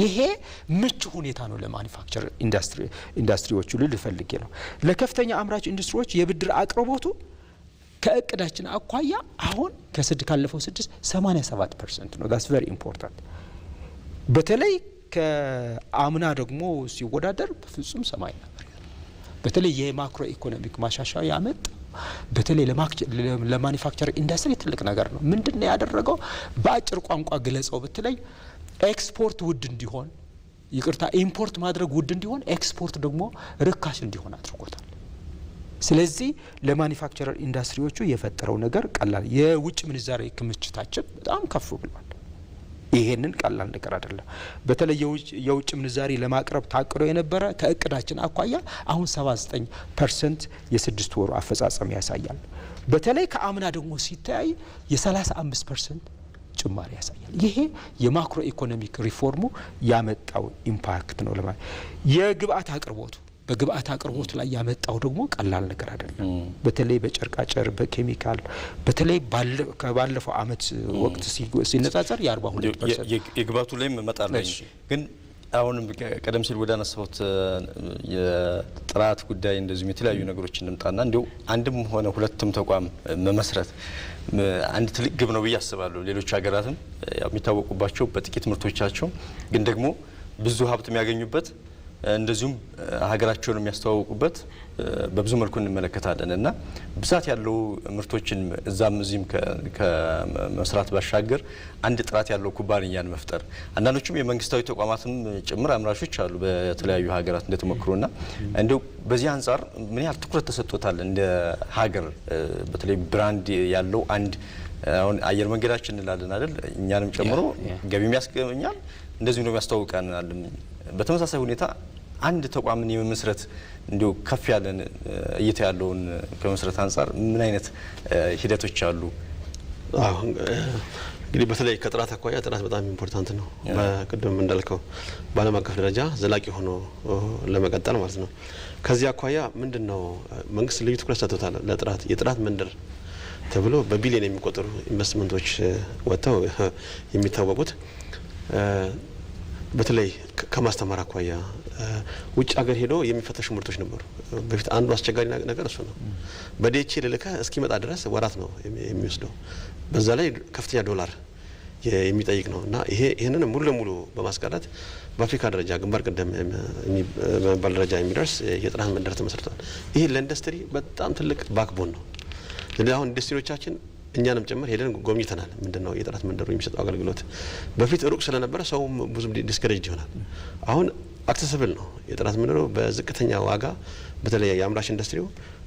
ይሄ ምቹ ሁኔታ ነው ለማኒፋክቸር ኢንዱስትሪዎቹ ልል ፈልጌ ነው። ለከፍተኛ አምራች ኢንዱስትሪዎች የብድር አቅርቦቱ ከእቅዳችን አኳያ አሁን ካለፈው 87% ነው። ዳትስ ቬሪ ኢምፖርታንት። በተለይ ከአምና ደግሞ ሲወዳደር በፍጹም ሰማይ ነበር። በተለይ የማክሮ ኢኮኖሚክ ማሻሻያ ያመጣ በተለይ ለማኒፋክቸር ኢንዱስትሪ ትልቅ ነገር ነው። ምንድነው ያደረገው? በአጭር ቋንቋ ግለጸው በተለይ ኤክስፖርት ውድ እንዲሆን ኢምፖርት ማድረግ ውድ እንዲሆን ኤክስፖርት ደግሞ ርካሽ እንዲሆን አድርጎታል። ስለዚህ ለማኒፋክቸረር ኢንዱስትሪዎቹ የፈጠረው ነገር ቀላል የውጭ ምንዛሬ ክምችታችን በጣም ከፍ ብሏል። ይሄንን ቀላል ነገር አይደለም። በተለይ የውጭ ምንዛሬ ለማቅረብ ታቅዶ የነበረ ከእቅዳችን አኳያ አሁን 79% የ6 ወሩ አፈጻጸም ያሳያል። በተለይ ከአምና ደግሞ ሲታይ የ35% ጭማሪ ያሳያል። ይሄ የማክሮ ኢኮኖሚክ ሪፎርሙ ያመጣው ኢምፓክት ነው ለማለት። የግብአት አቅርቦቱ በግብአት አቅርቦት ላይ ያመጣው ደግሞ ቀላል ነገር አይደለም። በተለይ በጨርቃጨር በኬሚካል በተለይ ከባለፈው አመት ወቅት ሲነጻጸር የ42% የግብአቱ ላይም እመጣለሁ። ግን አሁን ቀደም ሲል ወደ አነሳሁት የጥራት ጉዳይ እንደዚሁም የተለያዩ ነገሮች እንምጣና እንዲሁ አንድም ሆነ ሁለትም ተቋም መመስረት አንድ ትልቅ ግብ ነው ብዬ አስባለሁ። ሌሎች ሀገራትም የሚታወቁባቸው በጥቂት ምርቶቻቸው ግን ደግሞ ብዙ ሀብት የሚያገኙበት እንደዚሁም ሀገራቸውን የሚያስተዋውቁበት በብዙ መልኩ እንመለከታለን እና ብዛት ያለው ምርቶችን እዛም እዚህም ከመስራት ባሻገር አንድ ጥራት ያለው ኩባንያን መፍጠር አንዳንዶቹም የመንግስታዊ ተቋማትም ጭምር አምራቾች አሉ በተለያዩ ሀገራት እንደተሞክሮና እንደው በዚህ አንጻር ምን ያህል ትኩረት ተሰጥቶታል እንደ ሀገር በተለይ ብራንድ ያለው አንድ አሁን አየር መንገዳችን እንላለን አይደል? እኛንም ጨምሮ ገቢ የሚያስገኛል እንደዚሁ ነው የሚያስተዋውቀናል። በተመሳሳይ ሁኔታ አንድ ተቋምን የመመስረት እንዲሁ ከፍ ያለን እይታ ያለውን ከመስረት አንጻር ምን አይነት ሂደቶች አሉ? እንግዲህ በተለይ ከጥራት አኳያ ጥራት በጣም ኢምፖርታንት ነው። በቅድም እንዳልከው በዓለም አቀፍ ደረጃ ዘላቂ ሆኖ ለመቀጠል ማለት ነው። ከዚህ አኳያ ምንድነው መንግስት ልዩ ትኩረት ሰጥቶታል ለጥራት የጥራት መንደር ተብሎ በቢሊዮን የሚቆጠሩ ኢንቨስትመንቶች ወጥተው የሚታወቁት በተለይ ከማስተማር አኳያ ውጭ ሀገር ሄዶ የሚፈተሹ ምርቶች ነበሩ። በፊት አንዱ አስቸጋሪ ነገር እሱ ነው። በዲኤችኤል ልከ እስኪመጣ ድረስ ወራት ነው የሚወስደው። በዛ ላይ ከፍተኛ ዶላር የሚጠይቅ ነው እና ይህንን ሙሉ ለሙሉ በማስቀረት በአፍሪካ ደረጃ ግንባር ቀደም በመባል ደረጃ የሚደርስ የጥራት መንደር ተመስርቷል። ይህ ለኢንዱስትሪ በጣም ትልቅ ባክቦን ነው። ስለዚህ አሁን ኢንዱስትሪዎቻችን እኛንም ጭምር ሄደን ጎብኝተናል። ምንድነው የጥራት መንደሩ የሚሰጠው አገልግሎት በፊት ሩቅ ስለነበረ ሰውም ብዙም ዲስከሬጅ ይሆናል። አሁን አክሰስብል ነው የጥራት መንደሩ በዝቅተኛ ዋጋ በተለይ የአምራች ኢንዱስትሪው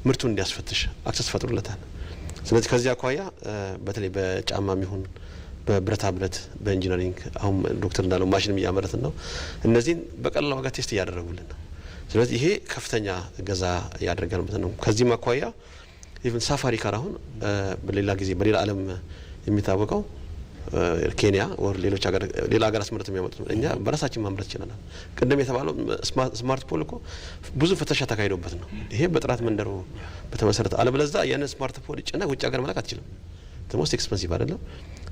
ምርቱን እንዲያስፈትሽ አክሰስ ፈጥሮለታል። ስለዚህ ከዚህ አኳያ በተለይ በጫማም ይሁን በብረታ ብረት በኢንጂነሪንግ አሁን ዶክተር እንዳለው ማሽንም እያመረትን ነው። እነዚህን በቀላል ዋጋ ቴስት እያደረጉልን ነው። ስለዚህ ይሄ ከፍተኛ ገዛ ያደርጋል ማለት ነው። ከዚህም አኳያ ኢቭን ሳፋሪ ካር አሁን በሌላ ጊዜ በሌላ ዓለም የሚታወቀው ኬንያ ወር ሌላ ሀገር አስመርተው የሚያመጡት እኛ በራሳችን ማምረት ይችላል። ቅድም የተባለው ስማርት ፖል እኮ ብዙ ፍተሻ ተካሂዶበት ነው። ይሄ በጥራት መንደሩ በተመሰረተ አለበለዚያ ያን ስማርት ፖል ጭነህ ውጭ ሀገር መላክ አትችልም። ሞስት ኤክስፐንሲቭ አይደለም።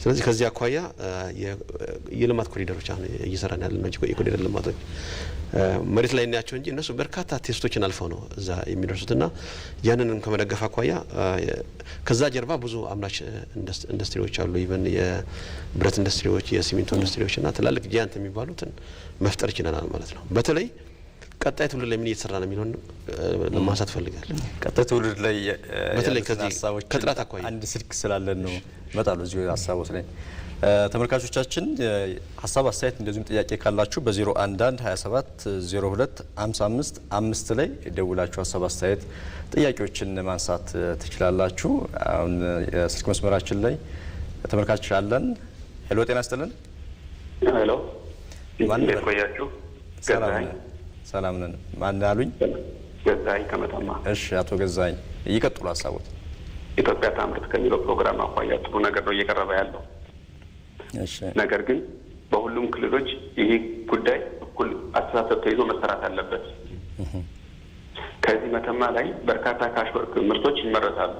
ስለዚህ ከዚህ አኳያ የልማት ኮሪደሮች አሁን እየሰራን ያለነው የኮሪደር ልማቶች መሬት ላይ እናያቸው እንጂ እነሱ በርካታ ቴስቶችን አልፈው ነው እዛ የሚደርሱትና ያንንም ከመደገፍ አኳያ ከዛ ጀርባ ብዙ አምራች ኢንዱስትሪዎች አሉ። ኢቨን የብረት ኢንዱስትሪዎች፣ የሲሚንቶ ኢንዱስትሪዎች እና ትላልቅ ጂያንት የሚባሉትን መፍጠር ይችላል ማለት ነው። በተለይ ቀጣይ ትውልድ ላይ ምን እየተሰራ ነው የሚለውን ለማንሳት ፈልጋለሁ። ቀጣይ ትውልድ ላይ በተለይ ከዚህ ከጥራት አኳያ አንድ ስልክ ስላለን ነው መጣሉ እዚሁ ሀሳቦት ላይ ተመልካቾቻችን ሀሳብ አስተያየት እንደዚሁም ጥያቄ ካላችሁ በ011 27 02 55 5 ላይ ደውላችሁ ሀሳብ አስተያየት ጥያቄዎችን ማንሳት ትችላላችሁ። አሁን የስልክ መስመራችን ላይ ተመልካቾች አለን። ሄሎ ጤና ይስጥልን። ሄሎ ማን ቆያችሁ? ሰላም ነን። ማን አሉኝ? ገዛኝ ከመተማ። እሺ አቶ ገዛኝ ይቀጥሉ ሀሳቦት። ኢትዮጵያ ታምርት ከሚለው ፕሮግራም አኳያ ጥሩ ነገር ነው እየቀረበ ያለው። እሺ ነገር ግን በሁሉም ክልሎች ይህ ጉዳይ እኩል አስተሳሰብ ተይዞ መሰራት አለበት። ከዚህ መተማ ላይ በርካታ ካሽወርክ ምርቶች ይመረታሉ።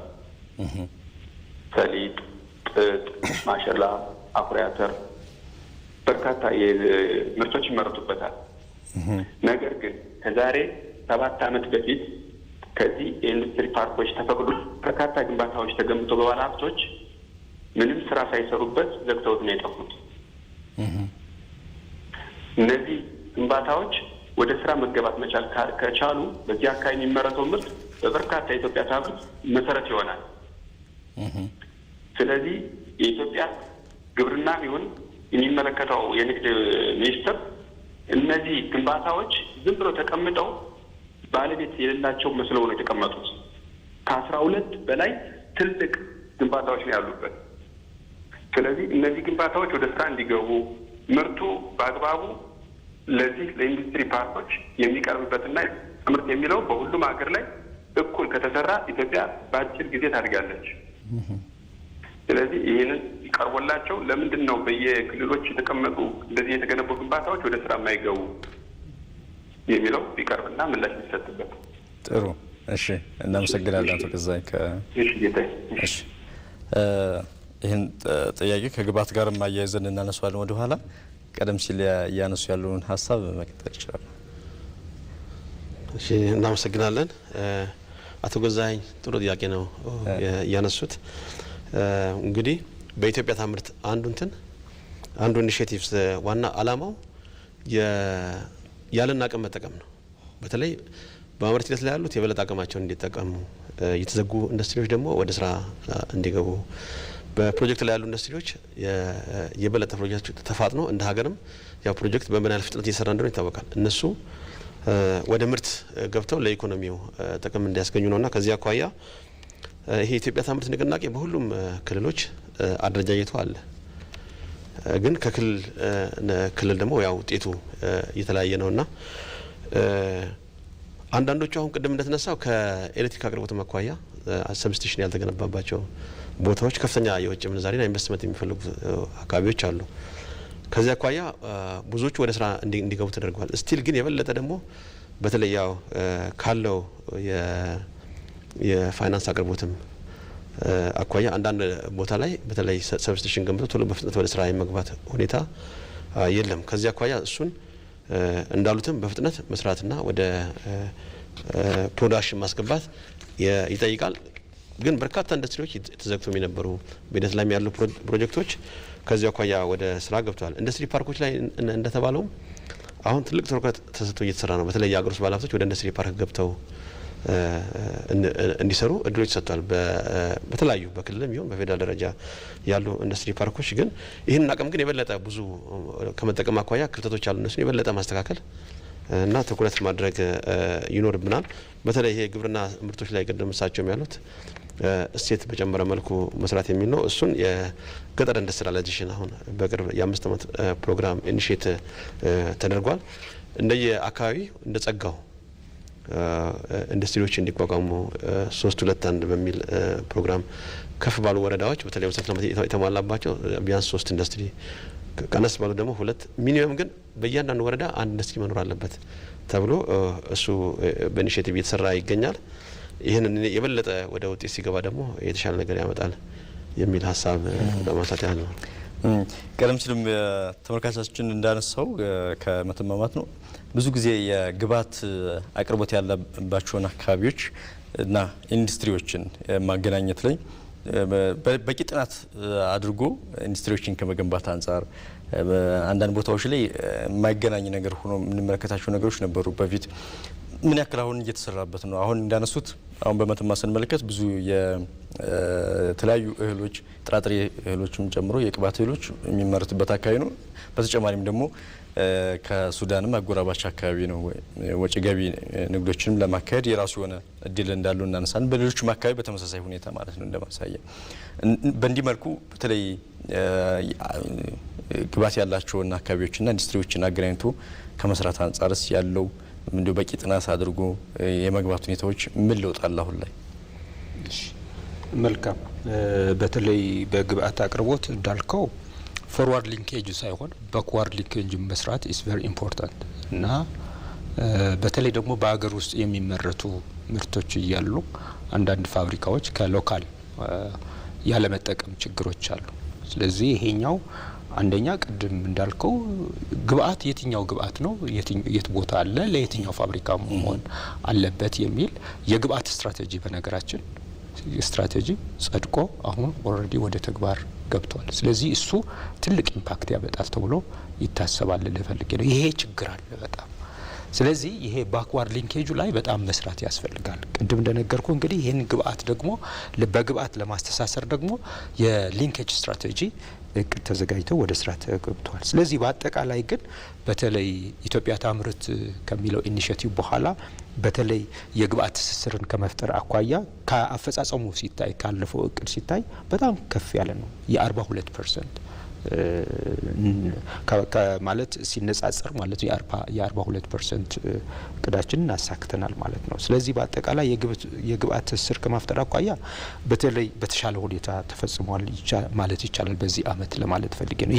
ሰሊጥ፣ ጥጥ፣ ማሸላ፣ አኩሪ አተር በርካታ ምርቶች ይመረቱበታል። ነገር ግን ከዛሬ 7 ዓመት በፊት ከዚህ የኢንዱስትሪ ፓርኮች ተፈቅዶ በርካታ ግንባታዎች ተገንብተው በባለ ሀብቶች ምንም ስራ ሳይሰሩበት ዘግተውት ነው የጠፉት። እነዚህ ግንባታዎች ወደ ስራ መገባት መቻል ከቻሉ በዚህ አካባቢ የሚመረተው ምርት በበርካታ የኢትዮጵያ ታምርት መሰረት ይሆናል። ስለዚህ የኢትዮጵያ ግብርና ቢሆን የሚመለከተው የንግድ ሚኒስቴር እነዚህ ግንባታዎች ዝም ብሎ ተቀምጠው ባለቤት የሌላቸው መስለው ነው የተቀመጡት። ከ12 በላይ ትልቅ ግንባታዎች ነው ያሉበት። ስለዚህ እነዚህ ግንባታዎች ወደ ስራ እንዲገቡ ምርቱ በአግባቡ ለዚህ ለኢንዱስትሪ ፓርኮች የሚቀርብበትና ምርት የሚለው በሁሉም ሀገር ላይ እኩል ከተሰራ ኢትዮጵያ በአጭር ጊዜ ታድጋለች። ስለዚህ ይህንን ቀርቦላቸው ለምንድን ነው በየክልሎች የተቀመጡ እንደዚህ የተገነቡ ግንባታዎች ወደ ስራ የማይገቡ የሚለው ቢቀርብና ምላሽ ሊሰጥበት። ጥሩ እሺ፣ እናመሰግናለን አቶ ገዛኝ። እሺ ይህን ጥያቄ ከግብዓት ጋር ማያይዘን እናነሳዋለን ወደ ኋላ። ቀደም ሲል እያነሱ ያለውን ሀሳብ መቀጠል ይችላል። እሺ እናመሰግናለን አቶ ገዛኝ። ጥሩ ጥያቄ ነው ያነሱት። እንግዲህ በኢትዮጵያ ታምርት አንዱ ኢኒሼቲቭስ ዋና አላማው ያለን አቅም መጠቀም ነው። በተለይ በማምረት ሂደት ላይ ያሉት የበለጠ አቅማቸውን እንዲጠቀሙ፣ የተዘጉ ኢንዱስትሪዎች ደግሞ ወደ ስራ እንዲገቡ፣ በፕሮጀክት ላይ ያሉ ኢንዱስትሪዎች የበለጠ ፕሮጀክት ተፋጥኖ እንደ ሀገርም ያው ፕሮጀክት በምን ያህል ፍጥነት እየሰራ እንደሆነ ይታወቃል። እነሱ ወደ ምርት ገብተው ለኢኮኖሚው ጥቅም እንዲያስገኙ ነውና ከዚህ አኳያ ይሄ የኢትዮጵያ ታምርት ንቅናቄ በሁሉም ክልሎች አደረጃጀቱ አለ። ግን ከክልል ደግሞ ያው ውጤቱ እየተለያየ ነውና አንዳንዶቹ አሁን ቅድም እንደተነሳው ከኤሌክትሪክ አቅርቦት አኳያ ሰብስቴሽን ያልተገነባባቸው ቦታዎች ከፍተኛ የውጭ ምንዛሪና ኢንቨስትመንት የሚፈልጉ አካባቢዎች አሉ። ከዚህ አኳያ ብዙዎቹ ወደ ስራ እንዲገቡ ተደርጓል። ስቲል ግን የበለጠ ደግሞ በተለይ ያው ካለው የፋይናንስ አቅርቦትም አኳያ አንዳንድ ቦታ ላይ በተለይ ሰብስቴሽን ገንብቶ ቶሎ በፍጥነት ወደ ስራ የመግባት ሁኔታ የለም። ከዚህ አኳያ እሱን እንዳሉትም በፍጥነት መስራትና ወደ ፕሮዳክሽን ማስገባት ይጠይቃል። ግን በርካታ ኢንዱስትሪዎች ተዘግቶ የነበሩ በሂደት ላይ ያሉ ፕሮጀክቶች ከዚህ አኳያ ወደ ስራ ገብተዋል። ኢንዱስትሪ ፓርኮች ላይ እንደተባለው አሁን ትልቅ ትኩረት ተሰጥቶ እየተሰራ ነው። በተለይ የአገር ውስጥ ባለሀብቶች ወደ ኢንዱስትሪ ፓርክ ገብተው እንዲሰሩ እድሎች ተሰጥቷል። በተለያዩ በክልልም ይሁን በፌዴራል ደረጃ ያሉ ኢንዱስትሪ ፓርኮች ግን ይህንን አቅም ግን የበለጠ ብዙ ከመጠቀም አኳያ ክፍተቶች አሉ። እነሱን የበለጠ ማስተካከል እና ትኩረት ማድረግ ይኖርብናል። በተለይ ይሄ ግብርና ምርቶች ላይ ቅድም እሳቸውም ያሉት እሴት በጨመረ መልኩ መስራት የሚል ነው። እሱን የገጠር ኢንዱስትሪያላይዜሽን አሁን በቅርብ የ5 ዓመት ፕሮግራም ኢኒሼት ተደርጓል። እንደየ አካባቢ እንደ ጸጋው ኢንዱስትሪዎች እንዲቋቋሙ 3-2-1 በሚል ፕሮግራም ከፍ ባሉ ወረዳዎች በተለይ መሰረተ ልማት የተሟላባቸው ቢያንስ 3 ኢንዱስትሪ፣ ቀነስ ባሉ ደግሞ 2፣ ሚኒመም ግን በእያንዳንዱ ወረዳ 1 ኢንዱስትሪ መኖር አለበት ተብሎ እሱ በኢኒሼቲቭ እየተሰራ ይገኛል። ይህንን የበለጠ ወደ ውጤት ሲገባ ደግሞ የተሻለ ነገር ያመጣል የሚል ሀሳብ ለማንሳት ያህል ነው። ቀደም ሲልም ተመልካቻችን እንዳነሳው ከመተማማት ነው ብዙ ጊዜ የግብዓት አቅርቦት ያለባቸውን አካባቢዎች እና ኢንዱስትሪዎችን ማገናኘት ላይ በቂ ጥናት አድርጎ ኢንዱስትሪዎችን ከመገንባት አንጻር አንዳንድ ቦታዎች ላይ የማይገናኝ ነገር ሆኖ የምንመለከታቸው ነገሮች ነበሩ በፊት። ምን ያክል አሁን እየተሰራበት ነው? አሁን እንዳነሱት አሁን በመተማ ስንመለከት ብዙ የተለያዩ እህሎች ጥራጥሬ እህሎችም ጨምሮ የቅባት እህሎች የሚመረቱበት አካባቢ ነው። በተጨማሪም ደግሞ ከሱዳንም አጎራባች አካባቢ ነው ወጪ ገቢ ንግዶችንም ለማካሄድ የራሱ የሆነ እድል እንዳለው እናነሳለን። በሌሎችም አካባቢ በተመሳሳይ ሁኔታ ማለት ነው እንደማሳየ። በእንዲህ መልኩ በተለይ ግብዓት ያላቸውን አካባቢዎችና ኢንዱስትሪዎችን አገናኝቶ ከመስራት አንጻርስ ያለው ምንድነው? በቂ ጥናት አድርጎ የመግባት ሁኔታዎች ምን ለውጥ አለ አሁን ላይ? መልካም። በተለይ በግብዓት አቅርቦት እንዳልከው ፎርዋርድ ሊንኬጅ ሳይሆን ባክዋርድ ሊንኬጅ መስራት ኢስ ቬሪ ኢምፖርታንት እና በተለይ ደግሞ በሀገር ውስጥ የሚመረቱ ምርቶች እያሉ አንዳንድ ፋብሪካዎች ከሎካል ያለመጠቀም ችግሮች አሉ። ስለዚህ ይሄኛው አንደኛ ቅድም እንዳልከው ግብዓት የትኛው ግብዓት ነው የት ቦታ አለ ለየትኛው ፋብሪካ መሆን አለበት የሚል የግብዓት ስትራቴጂ በነገራችን ስትራቴጂ ጸድቆ አሁን ኦልሬዲ ወደ ተግባር ገብቷል። ስለዚህ እሱ ትልቅ ኢምፓክት ያመጣል ተብሎ ይታሰባል። ልፈልግ ነው ይሄ ችግር አለ በጣም። ስለዚህ ይሄ ባክዋርድ ሊንኬጁ ላይ በጣም መስራት ያስፈልጋል። ቅድም እንደነገርኩ እንግዲህ ይህን ግብዓት ደግሞ በግብዓት ለማስተሳሰር ደግሞ የሊንኬጅ ስትራቴጂ እቅድ ተዘጋጅተው ወደ ስራ ተገብቷል። ስለዚህ በአጠቃላይ ግን በተለይ ኢትዮጵያ ታምርት ከሚለው ኢኒሼቲቭ በኋላ በተለይ የግብዓት ትስስርን ከመፍጠር አኳያ ከአፈጻጸሙ ሲታይ ካለፈው እቅድ ሲታይ በጣም ከፍ ያለ ነው። የ42% ማለት ሲነጻጸር ማለት የ42% እቅዳችንን አሳክተናል ማለት ነው። ስለዚህ በአጠቃላይ የግብዓት ትስስር ከመፍጠር አኳያ በተለይ በተሻለ ሁኔታ ተፈጽሟል ማለት ይቻላል በዚህ አመት ለማለት ፈልጌ ነው።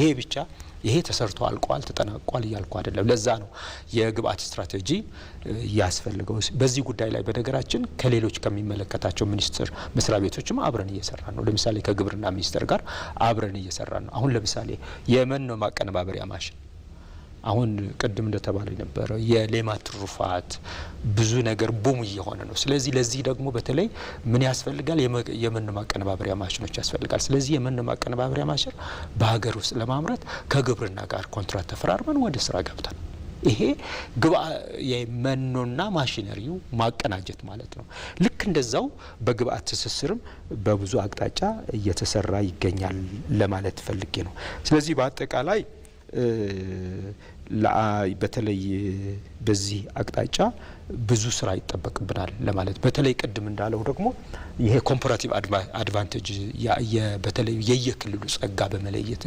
ይሄ ተሰርቶ አልቋል ተጠናቋል እያልኩ አይደለም። ለዛ ነው የግብዓት ስትራቴጂ ያስፈልገው። በዚህ ጉዳይ ላይ በነገራችን ከሌሎች ከሚመለከታቸው ሚኒስቴር መስሪያ ቤቶችም አብረን እየሰራን ነው። ለምሳሌ ከግብርና ሚኒስቴር ጋር አብረን እየሰራን ነው። አሁን ለምሳሌ የመኖ ማቀነባበሪያ ማሽን አሁን ቅድም እንደተባለ ነበረ የሌማት ትሩፋት ብዙ ነገር ቡም እየሆነ ነው። ስለዚህ ለዚህ ደግሞ በተለይ ምን ያስፈልጋል? የመኖ ማቀነባበሪያ ማሽኖች ያስፈልጋል። ስለዚህ የመኖ ማቀነባበሪያ ማሽን በሀገር ውስጥ ለማምረት ከግብርና ጋር ኮንትራት ተፈራርመን ወደ ስራ ገብተን ይሄ የመኖና ማሽነሪው ማቀናጀት ማለት ነው። ልክ እንደዛው በግብዓት ትስስርም በብዙ አቅጣጫ እየተሰራ ይገኛል ለማለት ፈልጌ ነው። ስለዚህ በአጠቃላይ በተለይ በዚህ አቅጣጫ ብዙ ስራ ይጠበቅብናል ለማለት በተለይ ቅድም እንዳለው ደግሞ ይሄ ኮምፓራቲቭ አድቫንቴጅ በተለይ የየክልሉ ጸጋ በመለየት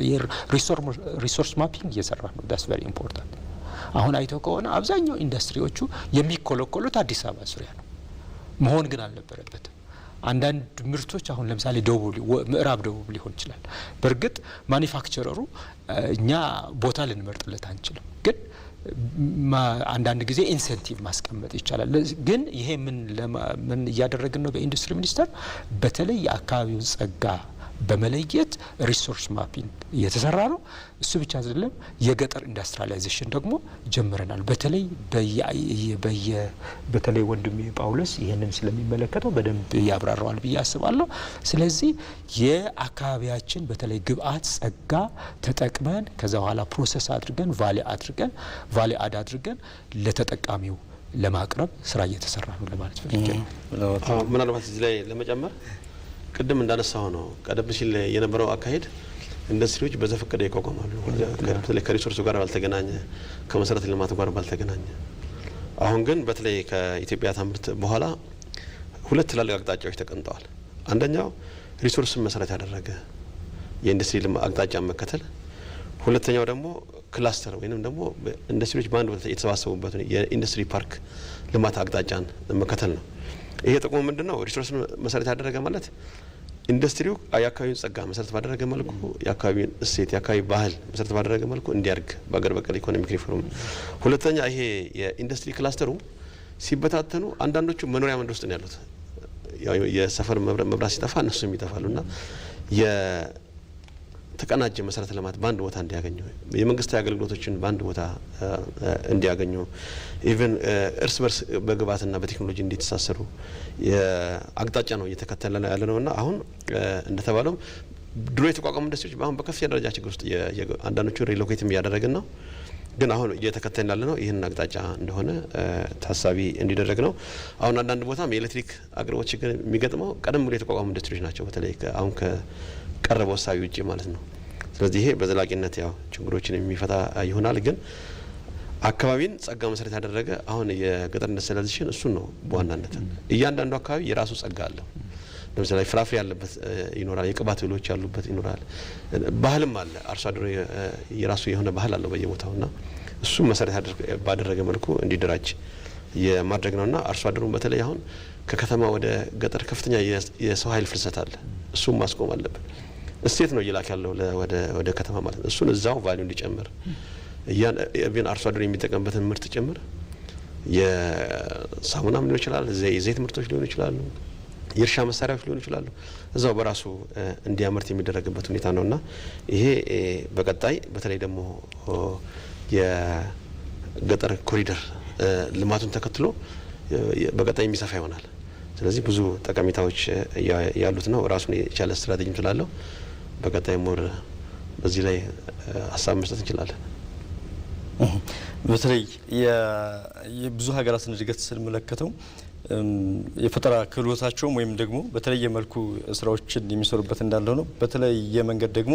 ሪሶርስ ማፒንግ እየሰራ ነው። ዳስ ቨሪ ኢምፖርታንት። አሁን አይተው ከሆነ አብዛኛው ኢንዱስትሪዎቹ የሚኮለኮሉት አዲስ አበባ ዙሪያ ነው መሆን ግን አልነበረበትም። አንዳንድ ምርቶች አሁን ለምሳሌ ምዕራብ ደቡብ ሊሆን ይችላል። በእርግጥ ማኒፋክቸረሩ እኛ ቦታ ልንመርጥለት አንችልም፣ ግን አንዳንድ ጊዜ ኢንሴንቲቭ ማስቀመጥ ይቻላል። ግን ይሄ ምን እያደረግን ነው? በኢንዱስትሪ ሚኒስቴር በተለይ የአካባቢውን ጸጋ በመለየት ሪሶርስ ማፒንግ እየተሰራ ነው። እሱ ብቻ አይደለም፣ የገጠር ኢንዱስትሪያላይዜሽን ደግሞ ጀምረናል። በተለይ ወንድሜ ጳውሎስ ይህንን ስለሚመለከተው በደንብ ያብራራዋል ብዬ አስባለሁ። ስለዚህ የአካባቢያችን በተለይ ግብዓት ጸጋ ተጠቅመን ከዛ በኋላ ፕሮሰስ አድርገን ቫሊ አድ አድርገን ለተጠቃሚው ለማቅረብ ስራ እየተሰራ ነው ለማለት ፈልጌ ነው። ምናልባት እዚህ ላይ ለመጨመር ቅድም እንዳነሳው ነው ቀደም ሲል የነበረው አካሄድ ኢንዱስትሪዎች በዘፈቀደ ይቋቋማሉ። በተለይ ከሪሶርሱ ጋር ባልተገናኘ ከመሰረተ ልማት ጋር ባልተገናኘ። አሁን ግን በተለይ ከኢትዮጵያ ታምርት በኋላ ሁለት ትላልቅ አቅጣጫዎች ተቀምጠዋል። አንደኛው ሪሶርስን መሰረት ያደረገ የኢንዱስትሪ አቅጣጫ መከተል፣ ሁለተኛው ደግሞ ክላስተር ወይንም ደግሞ ኢንዱስትሪዎች በአንድ ቦታ የተሰባሰቡበት የኢንዱስትሪ ፓርክ ልማት አቅጣጫን መከተል ነው። ይሄ ጥቅሙ ምንድነው? ሪሶርስን መሰረት ያደረገ ማለት ኢንዱስትሪው የአካባቢውን ጸጋ መሰረት ባደረገ መልኩ የአካባቢውን እሴት የአካባቢ ባህል መሰረት ባደረገ መልኩ እንዲያድግ በአገር በቀል ኢኮኖሚክ ሪፎርም። ሁለተኛ ይሄ የኢንዱስትሪ ክላስተሩ ሲበታተኑ አንዳንዶቹ መኖሪያ መንደር ውስጥ ነው ያሉት። የሰፈር መብራት ሲጠፋ እነሱም ይጠፋሉና የተቀናጀ መሰረተ ልማት በአንድ ቦታ እንዲያገኙ የመንግስታዊ አገልግሎቶችን በአንድ ቦታ እንዲያገኙ ኢቭን እርስ በርስ በግብዓትና በቴክኖሎጂ እንዲተሳሰሩ የአቅጣጫ ነው እየተከተለ ያለ ነውና አሁን እንደተባለው ድሮ የተቋቋሙ ኢንዱስትሪዎች አሁን በከፍተኛ ደረጃ ችግር ውስጥ አንዳንዶቹ ሪሎኬትም እያደረግን ነው። ግን አሁን እየተከተልን ያለ ነው ይህን አቅጣጫ እንደሆነ ታሳቢ እንዲደረግ ነው። አሁን አንዳንድ ቦታም የኤሌክትሪክ አቅርቦት ችግር የሚገጥመው ቀደም ብሎ የተቋቋሙ ኢንዱስትሪዎች ናቸው። በተለይ አሁን ከቀረበው እሳቤ ውጪ ማለት ነው። ስለዚህ ይሄ በዘላቂነት ያው ችግሮችን የሚፈታ ይሆናል። ግን አካባቢን ጸጋ መሰረት ያደረገ አሁን የገጠር ኢንዱስትሪያላይዜሽን እሱን ነው በዋናነት። እያንዳንዱ አካባቢ የራሱ ጸጋ አለው። ለምሳሌ ፍራፍሬ ያለበት ይኖራል፣ የቅባት እህሎች ያሉበት ይኖራል፣ ባህልም አለ። አርሶ አደሩ የራሱ የሆነ ባህል አለው በየቦታውና እሱ መሰረት ባደረገ መልኩ እንዲደራጅ የማድረግ ነውና አርሶ አደሩን በተለይ አሁን ከከተማ ወደ ገጠር ከፍተኛ የሰው ኃይል ፍልሰት አለ። እሱም ማስቆም አለብን። እሴት ነው እየላክ ያለው ወደ ከተማ ማለት ነው። እሱን እዛው ቫልዩ እንዲጨምር አርሶ አደሩ የሚጠቀምበትን ምርት ጭምር የሳሙናም ሊሆን ይችላል፣ የዘይት ምርቶች ሊሆኑ ይችላሉ፣ የእርሻ መሳሪያዎች ሊሆኑ ይችላሉ፣ እዛው በራሱ እንዲያመርት የሚደረግበት ሁኔታ ነውና ይሄ በቀጣይ በተለይ ደግሞ የገጠር ኮሪደር ልማቱን ተከትሎ በቀጣይ የሚሰፋ ይሆናል። ስለዚህ ብዙ ጠቀሜታዎች ያሉት ነው። ራሱን የቻለ ስትራቴጂም ስላለው በቀጣይ ሞር በዚህ ላይ ሀሳብ መስጠት እንችላለን። በተለይ የብዙ ሀገራትን እድገት ስንመለከተው የፈጠራ ክህሎታቸውም ወይም ደግሞ በተለየ መልኩ ስራዎችን የሚሰሩበት እንዳለው ነው። በተለየ መንገድ ደግሞ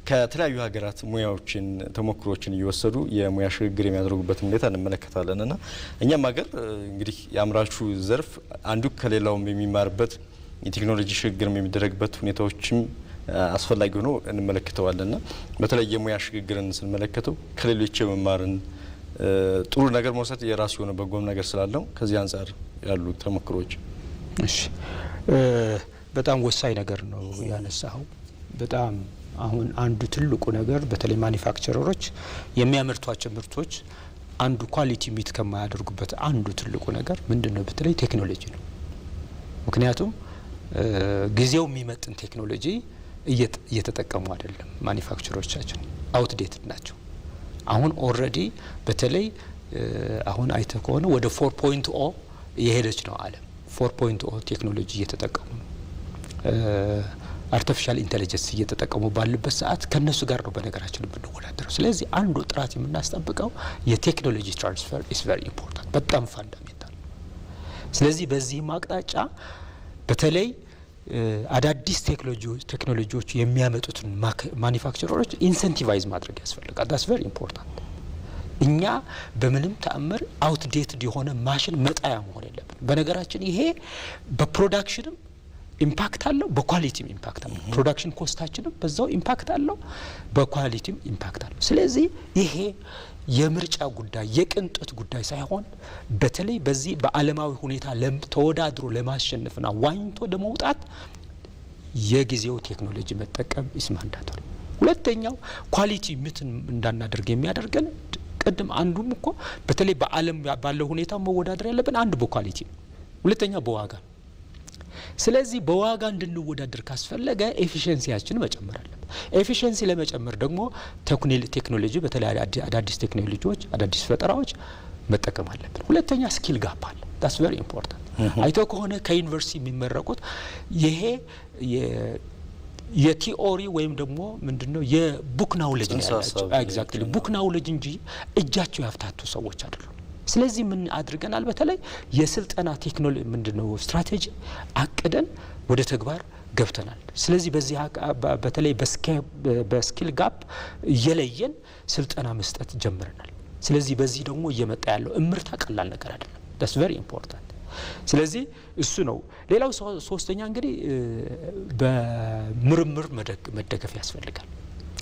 ከተለያዩ ሀገራት ሙያዎችን ተሞክሮችን እየወሰዱ የሙያ ሽግግር የሚያደርጉበት ሁኔታ እንመለከታለን እና እኛም ሀገር እንግዲህ የአምራቹ ዘርፍ አንዱ ከሌላውም የሚማርበት የቴክኖሎጂ ሽግግር የሚደረግበት ሁኔታዎችም አስፈላጊ ሆኖ እንመለከተዋለንና በተለይ የሙያ ሽግግርን ስንመለከተው ከሌሎች የመማርን ጥሩ ነገር መውሰድ የራሱ የሆነ በጎም ነገር ስላለው ከዚህ አንጻር ያሉ ተሞክሮች። እሺ በጣም ወሳኝ ነገር ነው ያነሳው። በጣም አሁን አንዱ ትልቁ ነገር በተለይ ማኒፋክቸረሮች የሚያመርቷቸው ምርቶች አንዱ ኳሊቲ ሚት ከማያደርጉበት አንዱ ትልቁ ነገር ምንድነው? በተለይ ቴክኖሎጂ ነው። ምክንያቱም ጊዜው የሚመጥን ቴክኖሎጂ እየተጠቀሙ አይደለም። ማኒፋክቸሮቻችን አውትዴትድ ናቸው። አሁን ኦልሬዲ በተለይ አሁን አይተ ከሆነ ወደ 4.0 የሄደች ነው ዓለም። 4.0 ቴክኖሎጂ እየተጠቀሙ ነው። አርቲፊሻል ኢንተለጀንስ እየተጠቀሙ ባሉበት ሰዓት ከነሱ ጋር ነው በነገራችን ብንወዳደረው። ስለዚህ አንዱ ጥራት የምናስጠብቀው የቴክኖሎጂ ትራንስፈር ኢስ ቬሪ ኢምፖርታንት፣ በጣም ፋንዳሜንታል። ስለዚህ በዚህም አቅጣጫ በተለይ አዳዲስ ቴክኖሎጂዎች የሚያመጡትን ማኒፋክቸረሮች ኢንሰንቲቫይዝ ማድረግ ያስፈልጋል። ዳትስ ቬሪ ኢምፖርታንት። እኛ በምንም ተአምር አውትዴትድ የሆነ ማሽን መጣያ መሆን የለብን። በነገራችን ይሄ በፕሮዳክሽንም ኢምፓክት አለው፣ በኳሊቲም ኢምፓክት አለው። ፕሮዳክሽን ኮስታችንም በዛው ኢምፓክት አለው፣ በኳሊቲም ኢምፓክት አለው። ስለዚህ ይሄ የምርጫ ጉዳይ የቅንጦት ጉዳይ ሳይሆን በተለይ በዚህ በዓለማዊ ሁኔታ ተወዳድሮ ለማሸነፍና ዋኝቶ ለመውጣት የጊዜው ቴክኖሎጂ መጠቀም ኢስማንዳቶሪ። ሁለተኛው ኳሊቲ ምትን እንዳናደርግ የሚያደርገን ቅድም አንዱም እኮ በተለይ በዓለም ባለው ሁኔታ መወዳደር ያለብን አንዱ በኳሊቲ ነው፣ ሁለተኛ በዋጋ። ስለዚህ በዋጋ እንድንወዳደር ካስፈለገ ኤፊሽንሲያችን መጨመር አለበት። ኤፊሽንሲ ለመጨመር ደግሞ ቴክኖሎጂ በተለይ አዳዲስ ቴክኖሎጂዎች አዳዲስ ፈጠራዎች መጠቀም አለብን። ሁለተኛ ስኪል ጋፕ አለ። ዳትስ ቬሪ ኢምፖርታንት። አይቶ ከሆነ ከዩኒቨርሲቲ የሚመረቁት ይሄ የቲኦሪ ወይም ደግሞ ምንድነው የቡክ ናውሌጅ ያላቸው ኤግዛክትሊ ቡክ ናውሌጅ እንጂ እጃቸው ያፍታቱ ሰዎች አይደሉም። ስለዚህ ምን አድርገናል? በተለይ የስልጠና ቴክኖሎጂ ምንድነው ስትራቴጂ አቅደን ወደ ተግባር ገብተናል። ስለዚህ በዚህ በተለይ በስኪል ጋፕ እየለየን ስልጠና መስጠት ጀምረናል። ስለዚህ በዚህ ደግሞ እየመጣ ያለው እምርታ ቀላል ነገር አይደለም። ዳትስ ቬሪ ኢምፖርታንት። ስለዚህ እሱ ነው። ሌላው ሶስተኛ እንግዲህ በምርምር መደገፍ ያስፈልጋል።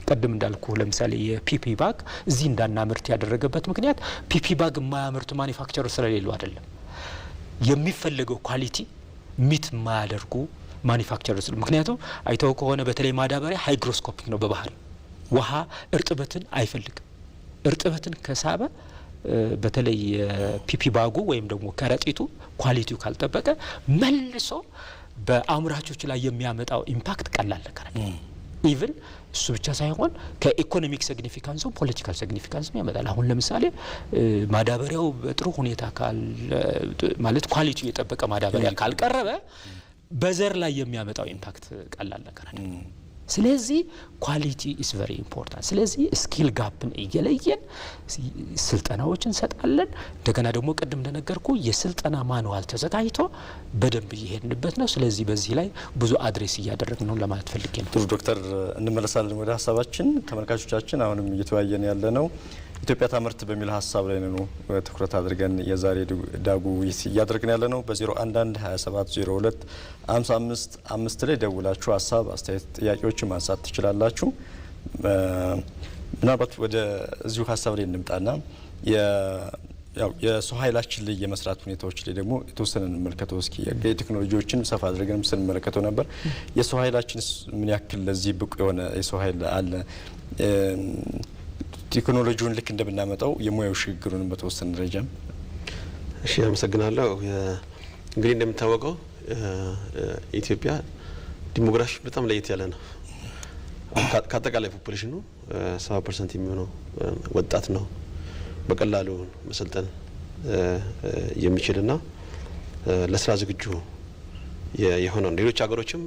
ቀደም እንዳልኩ ለምሳሌ የፒፒ ባግ እዚህ እንዳናምርት ያደረገበት ምክንያት ፒፒ ባግ የማያመርቱ ማኒፋክቸረር ስለሌሉ አይደለም። የሚፈለገው ኳሊቲ ሚት የማያደርጉ ማኒፋክቸረርስ። ምክንያቱም አይተው ከሆነ በተለይ ማዳበሪያ ሃይግሮስኮፒክ ነው በባህሪ ውሃ እርጥበትን አይፈልግም። እርጥበትን ከሳበ በተለይ ፒፒ ባጉ ወይም ደግሞ ከረጢቱ ኳሊቲው ካልጠበቀ መልሶ በአምራቾች ላይ የሚያመጣው ኢምፓክት ቀላል ነገር አይደለም። ኢቭን እሱ ብቻ ሳይሆን ከኢኮኖሚክ ሲግኒፊካንሱ ፖለቲካል ሲግኒፊካንስ ያመጣል። አሁን ለምሳሌ ማዳበሪያው በጥሩ ሁኔታ ማለት ኳሊቲ የጠበቀ ማዳበሪያ ካልቀረበ በዘር ላይ የሚያመጣው ኢምፓክት ቀላል ነገር አይደለም። ስለዚህ ኳሊቲ ኢዝ ቨሪ ኢምፖርታንት። ስለዚህ ስኪል ጋፕን እየለየን ስልጠናዎችን እንሰጣለን። እንደገና ደግሞ ቅድም እንደነገርኩ የስልጠና ማኑዋል ተዘጋጅቶ በደንብ እየሄድንበት ነው። ስለዚህ በዚህ ላይ ብዙ አድሬስ እያደረግን ነው ለማለት ፈልጌ ነው። ጥሩ ዶክተር፣ እንመለሳለን ወደ ሀሳባችን። ተመልካቾቻችን አሁንም እየተወያየን ያለ ነው ኢትዮጵያ ታምርት በሚል ሀሳብ ላይ ነው ትኩረት አድርገን የዛሬ ዳጉ ውይይት እያደረግን ያለ ነው። በ011 27 02 55 5 ላይ ደውላችሁ ሀሳብ፣ አስተያየት፣ ጥያቄዎችን ማንሳት ትችላላችሁ። ምናልባት ወደ እዚሁ ሀሳብ ላይ እንምጣና የሰው ኃይላችን ላይ የመስራት ሁኔታዎች ላይ ደግሞ የተወሰነ እንመልከተው እስኪ። የቴክኖሎጂዎችን ሰፋ አድርገን ስንመለከተው ነበር። የሰው ኃይላችን ምን ያክል ለዚህ ብቁ የሆነ የሰው ኃይል አለ? ቴክኖሎጂውን ልክ እንደምናመጣው የሙያው ሽግግሩን በተወሰነ ደረጃ። እሺ፣ አመሰግናለሁ። እንግዲህ እንደምታወቀው ኢትዮጵያ ዲሞግራፊ በጣም ለየት ያለ ነው። ከአጠቃላይ ፖፑሌሽኑ 70% የሚሆነው ወጣት ነው። በቀላሉ መሰልጠን የሚችልና ለስራ ዝግጁ የሆነው። ሌሎች ሀገሮችም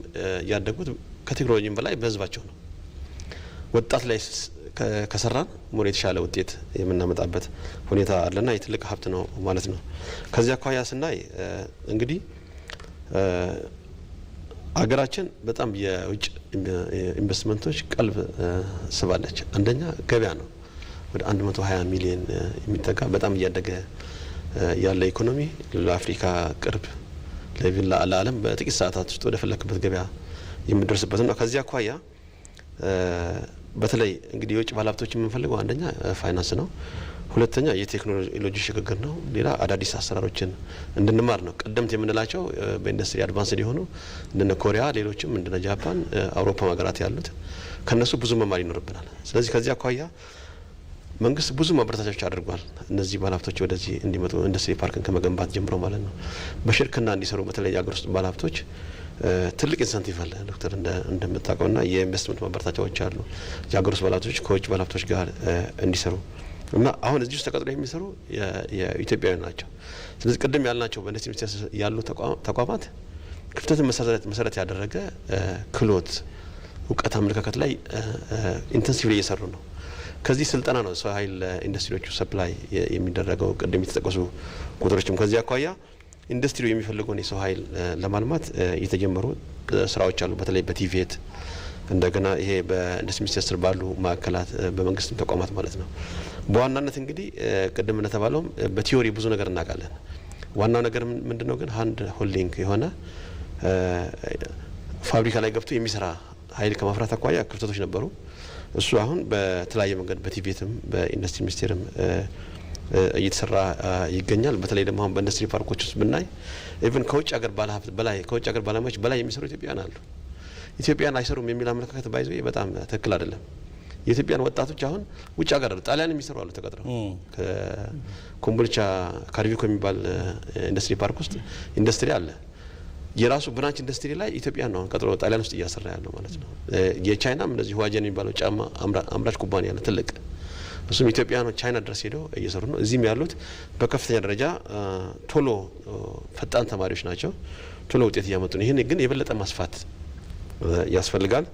ያደጉት ከቴክኖሎጂም በላይ በህዝባቸው ነው። ወጣት ላይ ከሰራን ሞር የተሻለ ውጤት የምናመጣበት ሁኔታ አለና የትልቅ ሀብት ነው ማለት ነው። ከዚያ አኳያ ስናይ እንግዲህ ሀገራችን በጣም የውጭ ኢንቨስትመንቶች ቀልብ ስባለች። አንደኛ ገበያ ነው። ወደ 120 ሚሊዮን የሚጠጋ በጣም እያደገ ያለ ኢኮኖሚ ለአፍሪካ ቅርብ ለዓለም በጥቂት ሰዓታት ውስጥ ወደ ፈለክበት ገበያ የሚደርስበት ነው። ከዚያ አኳያ በተለይ እንግዲህ የውጭ ባለሀብቶች የምንፈልገው አንደኛ ፋይናንስ ነው፣ ሁለተኛ የቴክኖሎጂ ሽግግር ነው፣ ሌላ አዳዲስ አሰራሮችን እንድንማር ነው። ቀደምት የምንላቸው በኢንዱስትሪ አድቫንስድ የሆኑ እንደነ ኮሪያ፣ ሌሎችም እንደነ ጃፓን፣ አውሮፓ ሀገራት ያሉት ከነሱ ብዙ መማር ይኖርብናል። ስለዚህ ከዚህ አኳያ መንግስት ብዙ ማበረታቻዎች አድርጓል። እነዚህ ባለሀብቶች ወደዚህ እንዲመጡ ኢንዱስትሪ ፓርክን ከመገንባት ጀምሮ ማለት ነው። በሽርክና እንዲሰሩ በተለይ የሀገር ውስጥ ባለሀብቶች ትልቅ ኢንሰንቲቭ አለ ዶክተር እንደምታውቀውና የኢንቨስትመንት ማበረታቻዎች አሉ። የሀገር ውስጥ ባለሀብቶች ከውጭ ባለሀብቶች ጋር እንዲሰሩ እና አሁን እዚህ ውስጥ ተቀጥሮ የሚሰሩ የኢትዮጵያውያን ናቸው። ስለዚህ ቅድም ያልናቸው በኢንዱስትሪ ሚኒስቴር ያሉ ተቋማት ክፍተትን መሰረት ያደረገ ክህሎት፣ እውቀት፣ አመለካከት ላይ ኢንተንሲቭሊ እየሰሩ ነው። ከዚህ ስልጠና ነው ሰው ኃይል ኢንዱስትሪዎቹ ሰፕላይ የሚደረገው። ቅድም የተጠቀሱ ቁጥሮችም ከዚህ አኳያ ኢንዱስትሪው የሚፈልገውን የሰው ኃይል ለማልማት የተጀመሩ ስራዎች አሉ። በተለይ በቲቬት እንደገና ይሄ በኢንዱስትሪ ሚኒስቴር ስር ባሉ ማዕከላት በመንግስት ተቋማት ማለት ነው። በዋናነት እንግዲህ ቅድም እንደተባለውም በቲዮሪ ብዙ ነገር እናውቃለን። ዋናው ነገር ምንድነው ግን ሃንድ ሆልዲንግ የሆነ ፋብሪካ ላይ ገብቶ የሚሰራ ኃይል ከማፍራት አኳያ ክፍተቶች ነበሩ። እሱ አሁን በተለያየ መንገድ በቲቬትም በኢንዱስትሪ ሚኒስቴርም እየተሰራ ይገኛል። በተለይ ደግሞ አሁን በኢንዱስትሪ ፓርኮች ውስጥ ብናይ ኢቭን ከውጭ ሀገር ባለሀብት በላይ ከውጭ ሀገር ባለሙያዎች በላይ የሚሰሩ ኢትዮጵያውያን አሉ። ኢትዮጵያን አይሰሩም የሚል አመለካከት ባይዞ በጣም ትክክል አይደለም። የኢትዮጵያን ወጣቶች አሁን ውጭ ሀገር ጣሊያን የሚሰሩ አሉ ተቀጥረው። ከኮምቦልቻ ካርቪኮ የሚባል ኢንዱስትሪ ፓርክ ውስጥ ኢንዱስትሪ አለ። የራሱ ብራንች ኢንዱስትሪ ላይ ኢትዮጵያን ነው ቀጥሮ ጣሊያን ውስጥ እያሰራ ያለው ማለት ነው። የቻይናም እንደዚህ ሁዋጀን የሚባለው ጫማ አምራች ኩባንያ አለ ትልቅ። እሱም ኢትዮጵያኖች ቻይና ድረስ ሄደው እየሰሩ ነው። እዚህም ያሉት በከፍተኛ ደረጃ ቶሎ ፈጣን ተማሪዎች ናቸው። ቶሎ ውጤት እያመጡ ነው። ይህን ግን የበለጠ ማስፋት ያስፈልጋል።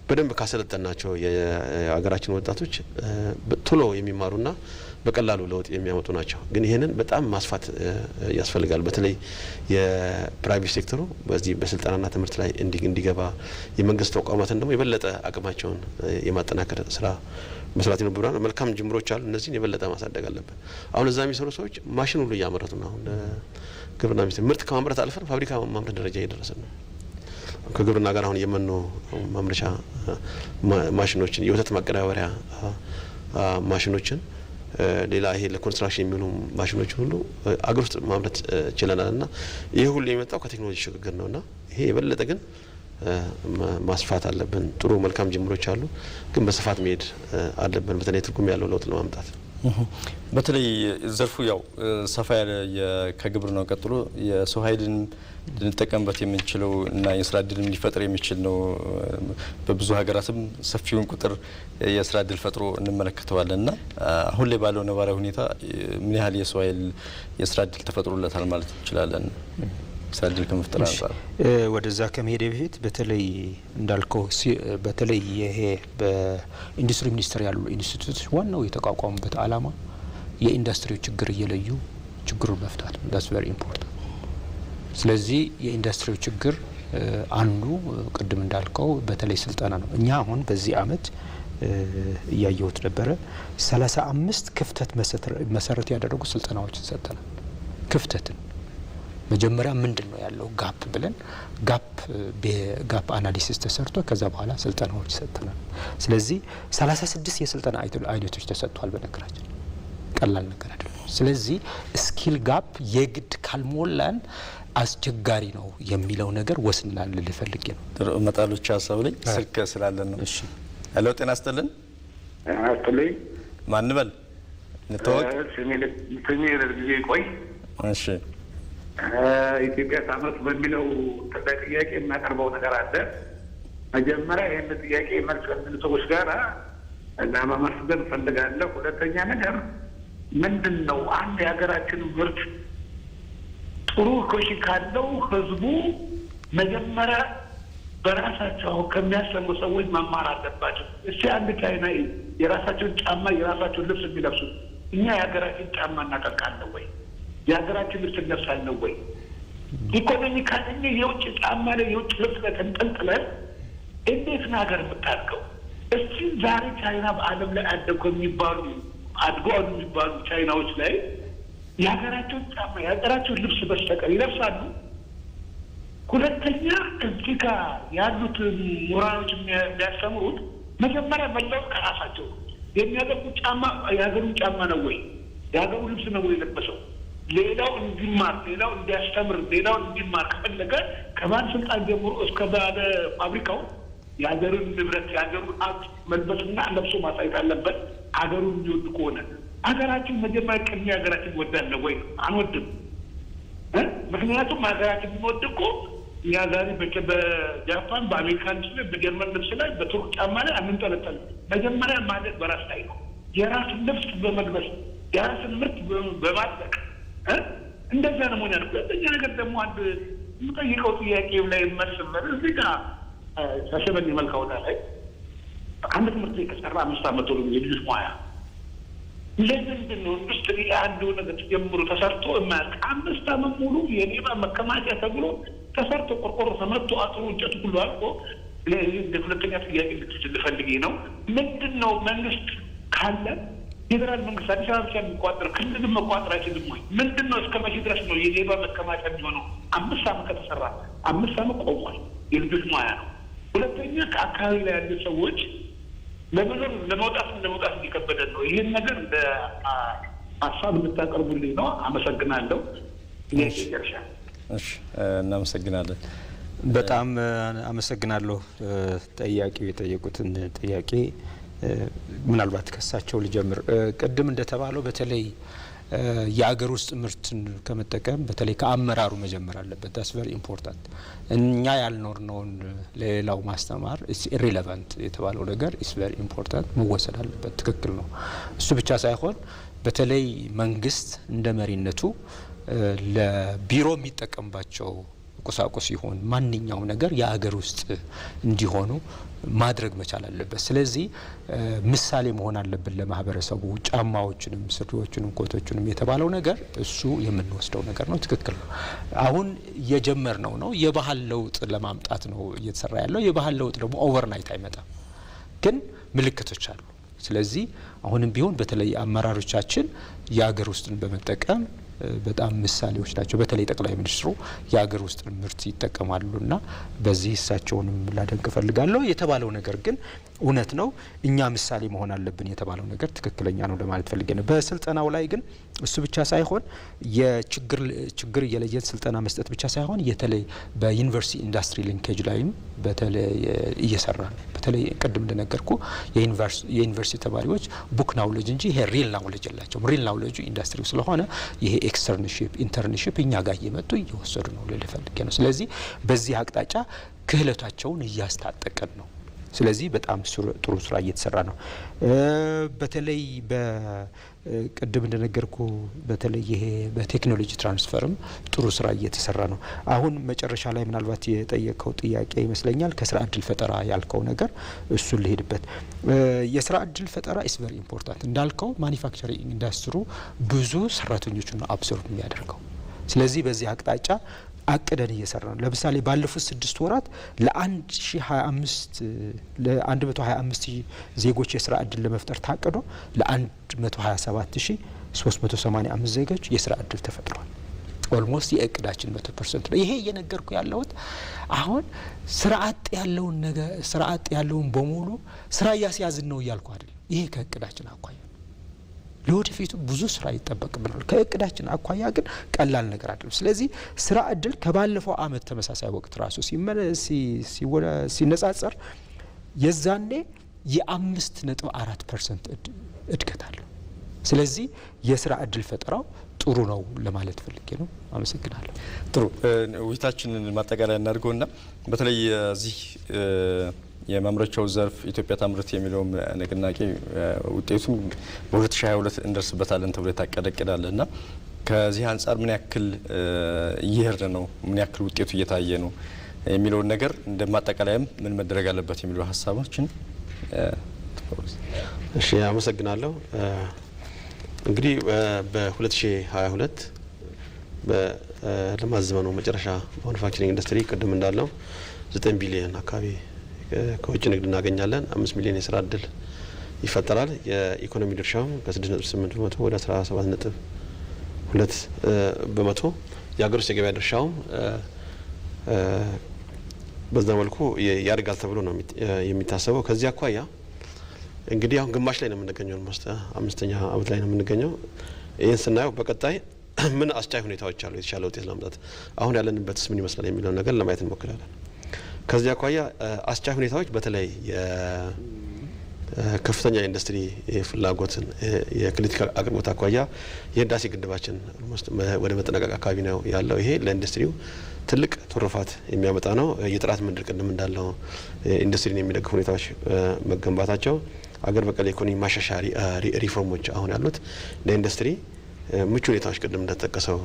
በደንብ ካሰለጠናቸው የሀገራችን ወጣቶች ቶሎ የሚማሩና በቀላሉ ለውጥ የሚያመጡ ናቸው። ግን ይህንን በጣም ማስፋት ያስፈልጋል። በተለይ የፕራይቬት ሴክተሩ በዚህ በስልጠናና ትምህርት ላይ እንዲገባ፣ የመንግስት ተቋማትን ደግሞ የበለጠ አቅማቸውን የማጠናከር ስራ መስራት ይኖርብናል። መልካም ጅምሮች አሉ። እነዚህን የበለጠ ማሳደግ አለብን። አሁን እዛ የሚሰሩ ሰዎች ማሽን ሁሉ እያመረቱ ነው። አሁን ግብርና ሚኒስቴር ምርት ከማምረት አልፈን ፋብሪካ ማምረት ደረጃ እየደረሰ ነው። ከግብርና ጋር አሁን የመኖ ማምረቻ ማሽኖችን፣ የወተት ማቀነባበሪያ ማሽኖችን፣ ሌላ ይሄ ለኮንስትራክሽን የሚሆኑ ማሽኖችን ሁሉ አገር ውስጥ ማምረት ችለናል። እና ይሄ ሁሉ የመጣው ከቴክኖሎጂ ሽግግር ነውና ይሄ የበለጠ ግን ማስፋት አለብን። ጥሩ መልካም ጅምሮች አሉ፣ ግን በስፋት መሄድ አለብን። በተለይ ትርጉም ያለው ለውጥ ለማምጣት በተለይ ዘርፉ ያው ሰፋ ያለ ከግብርናው ቀጥሎ የሰው ኃይልን ልንጠቀምበት የምንችለው እና የስራ እድልም ሊፈጥር የሚችል ነው። በብዙ ሀገራትም ሰፊውን ቁጥር የስራ እድል ፈጥሮ እንመለከተዋለን እና አሁን ላይ ባለው ነባራዊ ሁኔታ ምን ያህል የሰው ኃይል የስራ እድል ተፈጥሮለታል ማለት እንችላለን? ስራ እድል ከመፍጠር አንጻር ወደዛ ከመሄድ በፊት በተለይ እንዳልከው በተለይ ይሄ በኢንዱስትሪ ሚኒስቴር ያሉ ኢንስቲትዩቶች ዋናው የተቋቋሙበት ዓላማ የኢንዱስትሪው ችግር እየለዩ ችግሩን መፍታት ነው። ዳትስ ቬሪ ኢምፖርታንት። ስለዚህ የኢንዱስትሪው ችግር አንዱ ቅድም እንዳልከው በተለይ ስልጠና ነው። እኛ አሁን በዚህ አመት እያየሁት ነበረ 35 ክፍተት መሰረት ያደረጉ ስልጠናዎችን ሰጥተናል። ክፍተትን መጀመሪያ ምንድነው ያለው ጋፕ ብለን ጋፕ አናሊሲስ ተሰርቶ ከዛ በኋላ ስልጠናዎች ሰጥተናል። ስለዚህ 36 የስልጠና አይነቶች ተሰጥቷል። በነገራችን ቀላል ነገር አይደለም። ስለዚህ ስኪል ጋፕ የግድ ካልሞላን አስቸጋሪ ነው የሚለው ነገር ወስናል ልፈልግ ነው። መጣሎች ሀሳብ ላይ ስልክ ስላለን ነው። እሺ ሄሎ፣ ጤና ይስጥልን። አስተለይ ማን በል እንተዋወቅ። ስሜ ለጊዜ ቆይ። እሺ ኢትዮጵያ ታምርት በሚለው ጥያቄ የማቀርበው ነገር አለ። መጀመሪያ ይህን ጥያቄ መልስ ከሚሉ ሰዎች ጋር ለማመስገን ፈልጋለሁ። ሁለተኛ ነገር ምንድን ነው አንድ የሀገራችን ምርት ጥሩ ኢኮኖሚ ካለው ህዝቡ መጀመሪያ በራሳቸው ከሚያሰሙ ሰዎች መማር አለባቸው። እስቲ አንድ ቻይና የራሳቸውን ጫማ የራሳቸውን ልብስ የሚለብሱ እኛ የሀገራችን ጫማ እናጠቃለን ወይ? የሀገራችን ልብስ እንለብሳለን ወይ? ኢኮኖሚካሊ የውጭ ጫማ ላይ የውጭ ልብስ ላይ ተንጠልጥለን እንዴት ነው ሀገር የምታድገው? እስቲ ዛሬ ቻይና በዓለም ላይ አደጉ የሚባሉ አድገዋል የሚባሉ ቻይናዎች ላይ የሀገራቸውን ጫማ የሀገራቸውን ልብስ በስተቀር ይለብሳሉ? ሁለተኛ እዚህ ጋር ያሉት ምሁራኖች የሚያስተምሩት መጀመሪያ መለወጥ ከራሳቸው የሚያደርጉት ጫማ የሀገሩን ጫማ ነው ወይ? የሀገሩ ልብስ ነው ወይ የለበሰው? ሌላው እንዲማር ሌላው እንዲያስተምር ሌላው እንዲማር ከፈለገ ከባለስልጣን ጀምሮ እስከ ባለ ፋብሪካው የሀገሩን ንብረት የሀገሩን ሀብት መልበስና ለብሶ ማሳየት አለበት። ሀገሩን የሚወድ ከሆነ ሀገራችን መጀመሪያ ቅድሚያ ሀገራችን ወዳለ ወይ? አንወድም። ምክንያቱም ሀገራችን የሚወድ እኮ እኛ ዛሬ በጃፓን በአሜሪካን ልብስ ላይ በጀርመን ልብስ ላይ በቱርክ ጫማ ላይ አንንጠለጠልም። መጀመሪያ ማለት በራስ ላይ ነው። የራስን ልብስ በመልበስ የራስን ምርት በማጥለቅ እንደዛ ነው መሆን ያለ። ሁለተኛ ነገር ደግሞ አንድ የምጠይቀው ጥያቄ ላይ መስመር እዚህ ጋር ሻሸመኔ መልካውታ ላይ አንድ ትምህርት ቤት ከሰራ 5 ዓመት ሆኖ የልጆች ሙያ ለምንድን ነው ኢንዱስትሪ አንድ ነገር ተጀምሮ ተሰርቶ የማያልቅ 5 ዓመት ሙሉ የሌባ መከማቻ ተብሎ ተሰርቶ ቆርቆሮ ተመቶ አጥሩ እንጨቱ ሁሉ አልቆ እንደ ሁለተኛ ጥያቄ ልትፈልጊ ነው። ምንድን ነው መንግስት ካለ ፌዴራል መንግስት አዲስ አበባ ብቻ የሚቋጠር ክልልም መቋጠር አይችልም ወይ? ምንድን ነው እስከ መቼ ድረስ ነው የሌባ መከማቻ የሚሆነው? 5 ዓመት ከተሰራ 5 ዓመት ቆሟል። የልጆች ሙያ ነው። ሁለተኛ ከአካባቢ ላይ ያሉ ሰዎች ለመኖር ለመውጣት እየከበደን ነው። ይህን ነገር እንደ ሀሳብ እንድታቀርቡልኝ ነው። አመሰግናለሁ። ይርሻል። እሺ፣ እናመሰግናለን። በጣም አመሰግናለሁ። ጠያቂው የጠየቁትን ጥያቄ ምናልባት ከሳቸው ልጀምር። ቅድም እንደተባለው በተለይ የአገር ውስጥ ምርትን ከመጠቀም በተለይ ከአመራሩ መጀመር አለበት። ዳትስ ቨሪ ኢምፖርታንት። እኛ ያልኖርነውን ለሌላው ማስተማር ኢስ ኢሪሌቫንት የተባለው ነገር ኢስ ቨሪ ኢምፖርታንት፣ መወሰድ አለበት። ትክክል ነው። እሱ ብቻ ሳይሆን በተለይ መንግስት እንደ መሪነቱ ለቢሮ የሚጠቀምባቸው ቁሳቁስ ይሆን ማንኛውም ነገር የአገር ውስጥ እንዲሆኑ ማድረግ መቻል አለበት። ስለዚህ ምሳሌ መሆን አለብን ለማህበረሰቡ። ጫማዎችንም፣ ሱሪዎችንም፣ ኮቶችንም የተባለው ነገር እሱ የምንወስደው ነገር ነው። ትክክል ነው። አሁን የጀመርነው ነው። የባህል ለውጥ ለማምጣት ነው እየተሰራ ያለው። የባህል ለውጥ ደግሞ ኦቨርናይት አይመጣም፣ ግን ምልክቶች አሉ። ስለዚህ አሁንም ቢሆን በተለይ አመራሮቻችን የአገር ውስጥን በመጠቀም በጣም ምሳሌዎች ናቸው። በተለይ ጠቅላይ ሚኒስትሩ የሀገር ውስጥ ምርት ይጠቀማሉና በዚህ እሳቸውንም ላደንቅ እፈልጋለሁ። የተባለው ነገር ግን እውነት ነው። እኛ ምሳሌ መሆን አለብን የተባለው ነገር ትክክለኛ ነው ለማለት ፈልጌ ነው። በስልጠናው ላይ ግን እሱ ብቻ ሳይሆን የችግር እየለየን ስልጠና መስጠት ብቻ ሳይሆን የተለይ በዩኒቨርሲቲ ኢንዱስትሪ ሊንኬጅ ላይም በተለይ እየሰራ ነው። በተለይ ቅድም እንደነገርኩ የዩኒቨርሲቲ ተማሪዎች ቡክ ናውሌጅ እንጂ ይሄ ሪል ናውሌጅ የላቸውም። ሪል ናውሌጁ ኢንዱስትሪው ስለሆነ ይሄ ኤክስተርንሺፕ ኢንተርንሺፕ እኛ ጋር እየመጡ እየወሰዱ ነው ልል ፈልጌ ነው። ስለዚህ በዚህ አቅጣጫ ክህሎታቸውን እያስታጠቀን ነው። ስለዚህ በጣም ጥሩ ስራ እየተሰራ ነው። በተለይ በቅድም እንደነገርኩ በተለይ ይሄ በቴክኖሎጂ ትራንስፈርም ጥሩ ስራ እየተሰራ ነው። አሁን መጨረሻ ላይ ምናልባት የጠየቀው ጥያቄ ይመስለኛል ከስራ እድል ፈጠራ ያልከው ነገር እሱን ልሄድበት። የስራ እድል ፈጠራ ኢስ ቨሪ ኢምፖርታንት እንዳልከው ማኒፋክቸሪንግ ኢንዱስትሪ ብዙ ሰራተኞችን አብሶርብ የሚያደርገው። ስለዚህ በዚህ አቅጣጫ አቅደን እየሰራ ነው። ለምሳሌ ባለፉት 6 ወራት ለ125 ዜጎች የስራ እድል ለመፍጠር ታቅዶ ለ127385 ዜጎች የስራ እድል ተፈጥሯል። ኦልሞስት የእቅዳችን 100% ነው። ይሄ እየነገርኩ ያለሁት አሁን ስራ አጥ ያለውን በሙሉ ስራ እያስያዝን ነው እያልኩ አይደለም። ይሄ ከእቅዳችን አኳያ ለወደፊቱ ብዙ ስራ ይጠበቅብናል። ከእቅዳችን አኳያ ግን ቀላል ነገር አይደለም። ስለዚህ ስራ እድል ከባለፈው አመት ተመሳሳይ ወቅት ራሱ ሲነጻጸር የዛኔ የ5.4% እድገት አለው። ስለዚህ የስራ እድል ፈጠራው ጥሩ ነው ለማለት ፈልጌ ነው። አመሰግናለሁ። ጥሩ ውይይታችንን ማጠቃለያ እናድርገውና በተለይ እዚህ የማምረቻው ዘርፍ ኢትዮጵያ ታምርት የሚለው ንቅናቄ ውጤቱም በ2022 እንደርስበታለን ተብሎ የታቀደ እቅድ አለና ከዚህ አንጻር ምን ያክል እየሄደ ነው፣ ምን ያክል ውጤቱ እየታየ ነው የሚለውን ነገር እንደማጠቃለያም ምን መደረግ አለበት የሚለው ሀሳቦችን እሺ፣ አመሰግናለሁ። እንግዲህ በ2022 በልማት ዘመኑ መጨረሻ በማኑፋክቸሪንግ ኢንዱስትሪ ቅድም እንዳለው 9 ቢሊዮን አካባቢ ከውጭ ንግድ እናገኛለን። 5 ሚሊዮን የስራ እድል ይፈጠራል። የኢኮኖሚ ድርሻው ከ6.8 በመቶ ወደ 17.2 በመቶ የሀገር ውስጥ የገበያ ድርሻውም በዛ መልኩ ያድጋል ተብሎ ነው የሚታሰበው። ከዚህ አኳያ እንግዲህ አሁን ግማሽ ላይ ነው የምንገኘው፣ አምስተኛ አመት ላይ ነው የምንገኘው። ይህን ስናየው በቀጣይ ምን አስቻይ ሁኔታዎች አሉ የተሻለ ውጤት ለማምጣት አሁን ያለንበትስ ምን ይመስላል የሚለውን ነገር ለማየት እንሞክራለን። ከዚህ አኳያ አስቻይ ሁኔታዎች በተለይ ከፍተኛ የኢንዱስትሪ ፍላጎትን የክሪቲክ አቅርቦት አኳያ የህዳሴ ግድባችን ወደ መጠናቀቅ አካባቢ ነው ያለው። ይሄ ለኢንዱስትሪው ትልቅ ትሩፋት የሚያመጣ ነው። የጥራት ምንድር ቅድም እንዳለው ኢንዱስትሪን የሚደግፉ ሁኔታዎች መገንባታቸው፣ አገር በቀል ኢኮኖሚ ማሻሻያ ሪፎርሞች አሁን ያሉት ለኢንዱስትሪ ምቹ ሁኔታዎች ቅድም እንደተጠቀሰው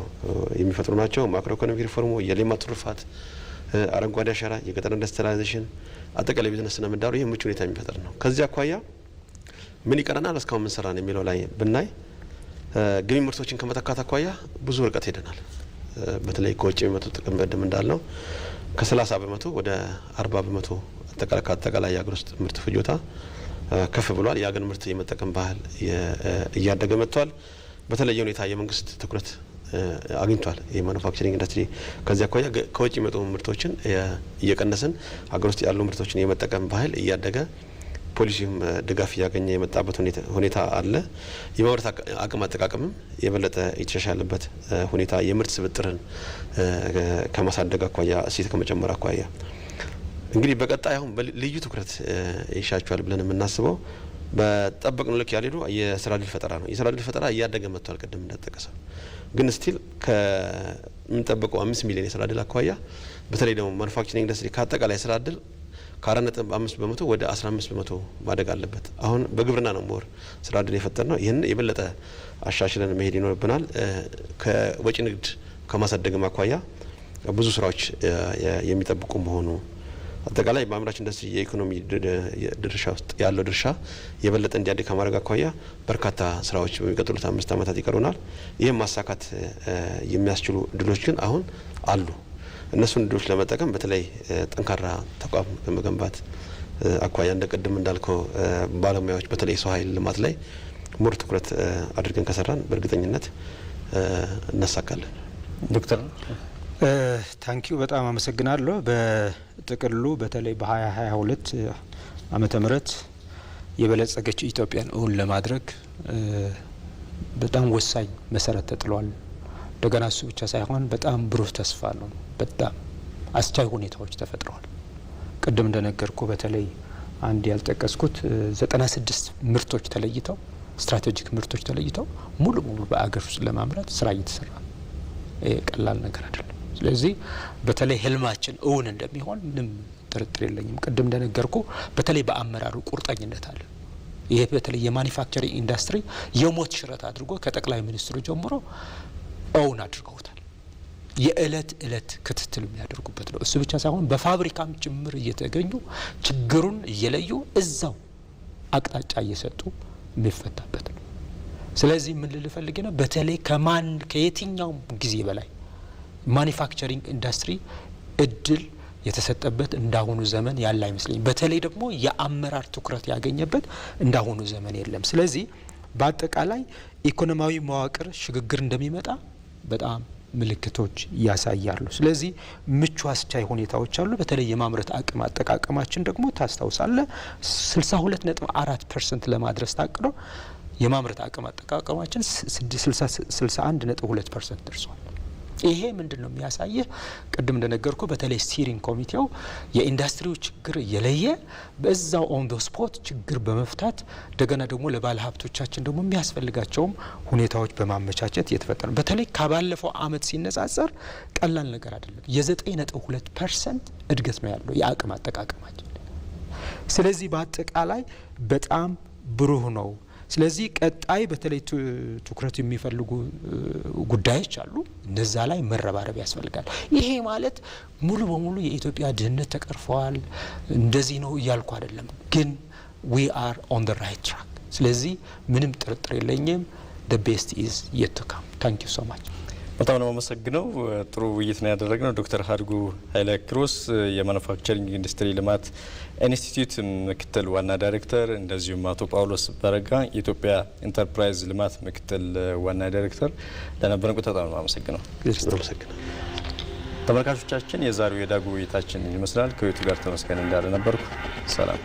የሚፈጥሩ ናቸው። ማክሮ ኢኮኖሚ ሪፎርሙ፣ የሌማት ትሩፋት፣ አረንጓዴ አሻራ፣ የገጠር ኢንዱስትሪያላይዜሽን፣ አጠቃላይ ቢዝነስ ስነ ምህዳሩ ይህ ምቹ ሁኔታ የሚፈጥር ነው። ከዚህ አኳያ ምን ይቀረናል፣ እስካሁን ምን ሰራን የሚለው ላይ ብናይ ገቢ ምርቶችን ከመተካት አኳያ ብዙ ርቀት ሄደናል። በተለይ ከውጭ የሚመጡ ጥቅም ቅድም እንዳልነው ከ30 በመቶ ወደ 40 በመቶ አጠቃላይ የሀገር ውስጥ ምርት ፍጆታ ከፍ ብሏል። የሀገር ምርት የመጠቀም ባህል እያደገ መጥቷል። በተለየ ሁኔታ የመንግስት ትኩረት አግኝቷል የማኑፋክቸሪንግ ኢንዱስትሪ። ከዚህ አኳያ ከውጭ የሚመጡ ምርቶችን እየቀነስን ሀገር ውስጥ ያሉ ምርቶችን የመጠቀም ባህል እያደገ ፖሊሲውም ድጋፍ እያገኘ የመጣበት ሁኔታ አለ። የማምረት አቅም አጠቃቀምም የበለጠ የተሻሻለበት ሁኔታ፣ የምርት ስብጥርን ከማሳደግ አኳያ፣ እሴት ከመጨመር አኳያ እንግዲህ በቀጣይ አሁን ልዩ ትኩረት ይሻቸዋል ብለን የምናስበው በጠበቅነው ልክ ያልሄዱ የስራ እድል ፈጠራ ነው። የስራ እድል ፈጠራ እያደገ መጥቷል። ቅድም እንደተጠቀሰው ግን ስቲል ከምንጠብቀው 5 ሚሊዮን የስራ እድል አኳያ በተለይ ደግሞ ማኑፋክቸሪንግ ኢንዱስትሪ ከአጠቃላይ ስራ እድል ከ4.5 በመቶ ወደ 15 በመቶ ማደግ አለበት። አሁን በግብርና ነው ሞር ስራ እድል የፈጠር ነው። ይህን የበለጠ አሻሽለን መሄድ ይኖርብናል። ከወጪ ንግድ ከማሳደግም አኳያ ብዙ ስራዎች የሚጠብቁ መሆኑ አጠቃላይ በአምራች ኢንዱስትሪ የኢኮኖሚ ድርሻ ውስጥ ያለው ድርሻ የበለጠ እንዲያድግ ከማድረግ አኳያ በርካታ ስራዎች በሚቀጥሉት 5 ዓመታት ይቀሩናል። ይህም ማሳካት የሚያስችሉ እድሎች ግን አሁን አሉ። እነሱን እድሎች ለመጠቀም በተለይ ጠንካራ ተቋም ከመገንባት አኳያ እንደ ቅድም እንዳልከው ባለሙያዎች በተለይ ሰው ኃይል ልማት ላይ ሙሉ ትኩረት አድርገን ከሰራን በእርግጠኝነት እናሳካለን። ዶክተር ታንኪዩ በጣም አመሰግናለሁ። በጥቅሉ በተለይ በ2022 ዓመተ ምህረት የበለጸገች ኢትዮጵያን እውን ለማድረግ በጣም ወሳኝ መሰረት ተጥሏል። እንደገና እሱ ብቻ ሳይሆን በጣም ብሩህ ተስፋ ነው። በጣም አስቻይ ሁኔታዎች ተፈጥረዋል። ቅድም እንደነገርኩ በተለይ አንድ ያልጠቀስኩት 96 ምርቶች ተለይተው ስትራቴጂክ ምርቶች ተለይተው ሙሉ በአገር ውስጥ ለማምረት ስራ እየተሰራ ነው። ቀላል ነገር አይደለም። ስለዚህ በተለይ ህልማችን እውን እንደሚሆን ምንም ጥርጥር የለኝም። ቅድም እንደነገርኩ በተለይ በአመራሩ ቁርጠኝነት አለ። ይሄ በተለይ የማኒፋክቸሪንግ ኢንዱስትሪ የሞት ሽረት አድርጎ ከጠቅላይ ሚኒስትሩ ጀምሮ እውን አድርገውታል። የእለት ክትትል የሚያደርጉበት ነው። እሱ ብቻ ሳይሆን በፋብሪካም ጭምር እየተገኙ ችግሩን እየለዩ እዛው አቅጣጫ እየሰጡ የሚፈታበት ነው። ስለዚህ ምን ልል ፈልጌ ነው፣ በተለይ ከየትኛውም ጊዜ በላይ ማኒፋክቸሪንግ ኢንዱስትሪ እድል የተሰጠበት እንዳሁኑ ዘመን ያለ አይመስለኝም። በተለይ ደግሞ የአመራር ትኩረት ያገኘበት እንዳሁኑ ዘመን የለም። ስለዚህ በአጠቃላይ ኢኮኖሚያዊ መዋቅር ሽግግር እንደሚመጣ በጣም ምልክቶች ያሳያሉ። ስለዚህ ምቹ አስቻይ ሁኔታዎች አሉ። በተለይ የማምረት አቅም አጠቃቀማችን ደግሞ ታስታውሳለ 62.4% ለማድረስ ታቅዶ የማምረት አቅም አጠቃቀማችን 61.2% ደርሷል። ይሄ ምንድነው የሚያሳየው? ቅድም እንደነገርኩ በተለይ ስቲሪንግ ኮሚቴው የኢንዱስትሪው ችግር የለየ በዛው ኦን ዘ ስፖት ችግር በመፍታት እንደገና ደግሞ ለባለ ሀብቶቻችን ደግሞ የሚያስፈልጋቸውም ሁኔታዎች በማመቻቸት የተፈጠረ ነው። በተለይ ከባለፈው አመት ሲነጻጸር ቀላል ነገር አይደለም። የ9.2% እድገት ነው ያለው የአቅም አጠቃቀማችን። ስለዚህ በአጠቃላይ በጣም ብሩህ ነው። ስለዚህ ቀጣይ በተለይ ትኩረት የሚፈልጉ ጉዳዮች አሉ። እነዛ ላይ መረባረብ ያስፈልጋል። ይሄ ማለት ሙሉ በሙሉ የኢትዮጵያ ድህነት ተቀርፈዋል እንደዚህ ነው እያልኩ አይደለም፣ ግን we are on the right track። ስለዚህ ምንም ጥርጥር የለኝም the best is yet to come። thank you so much። በጣም ነው የማመሰግነው። ጥሩ ውይይት ነው ያደረግነው። ዶክተር ሀድጉ ኃይለ ክሮስ የማኑፋክቸሪንግ ኢንዱስትሪ ልማት ኢንስቲትዩት ምክትል ዋና ዳይሬክተር፣ እንደዚሁም አቶ ጳውሎስ በረጋ የኢትዮጵያ ኢንተርፕራይዝ ልማት ምክትል ዋና ዳይሬክተር ለነበረን ቆይታ በጣም ነው የማመሰግነው። ተመልካቾቻችን የዛሬው የዳጉ ውይይታችን ይመስላል። ከውይይቱ ጋር ተመስገን እንዳለ ነበርኩ። ሰላም።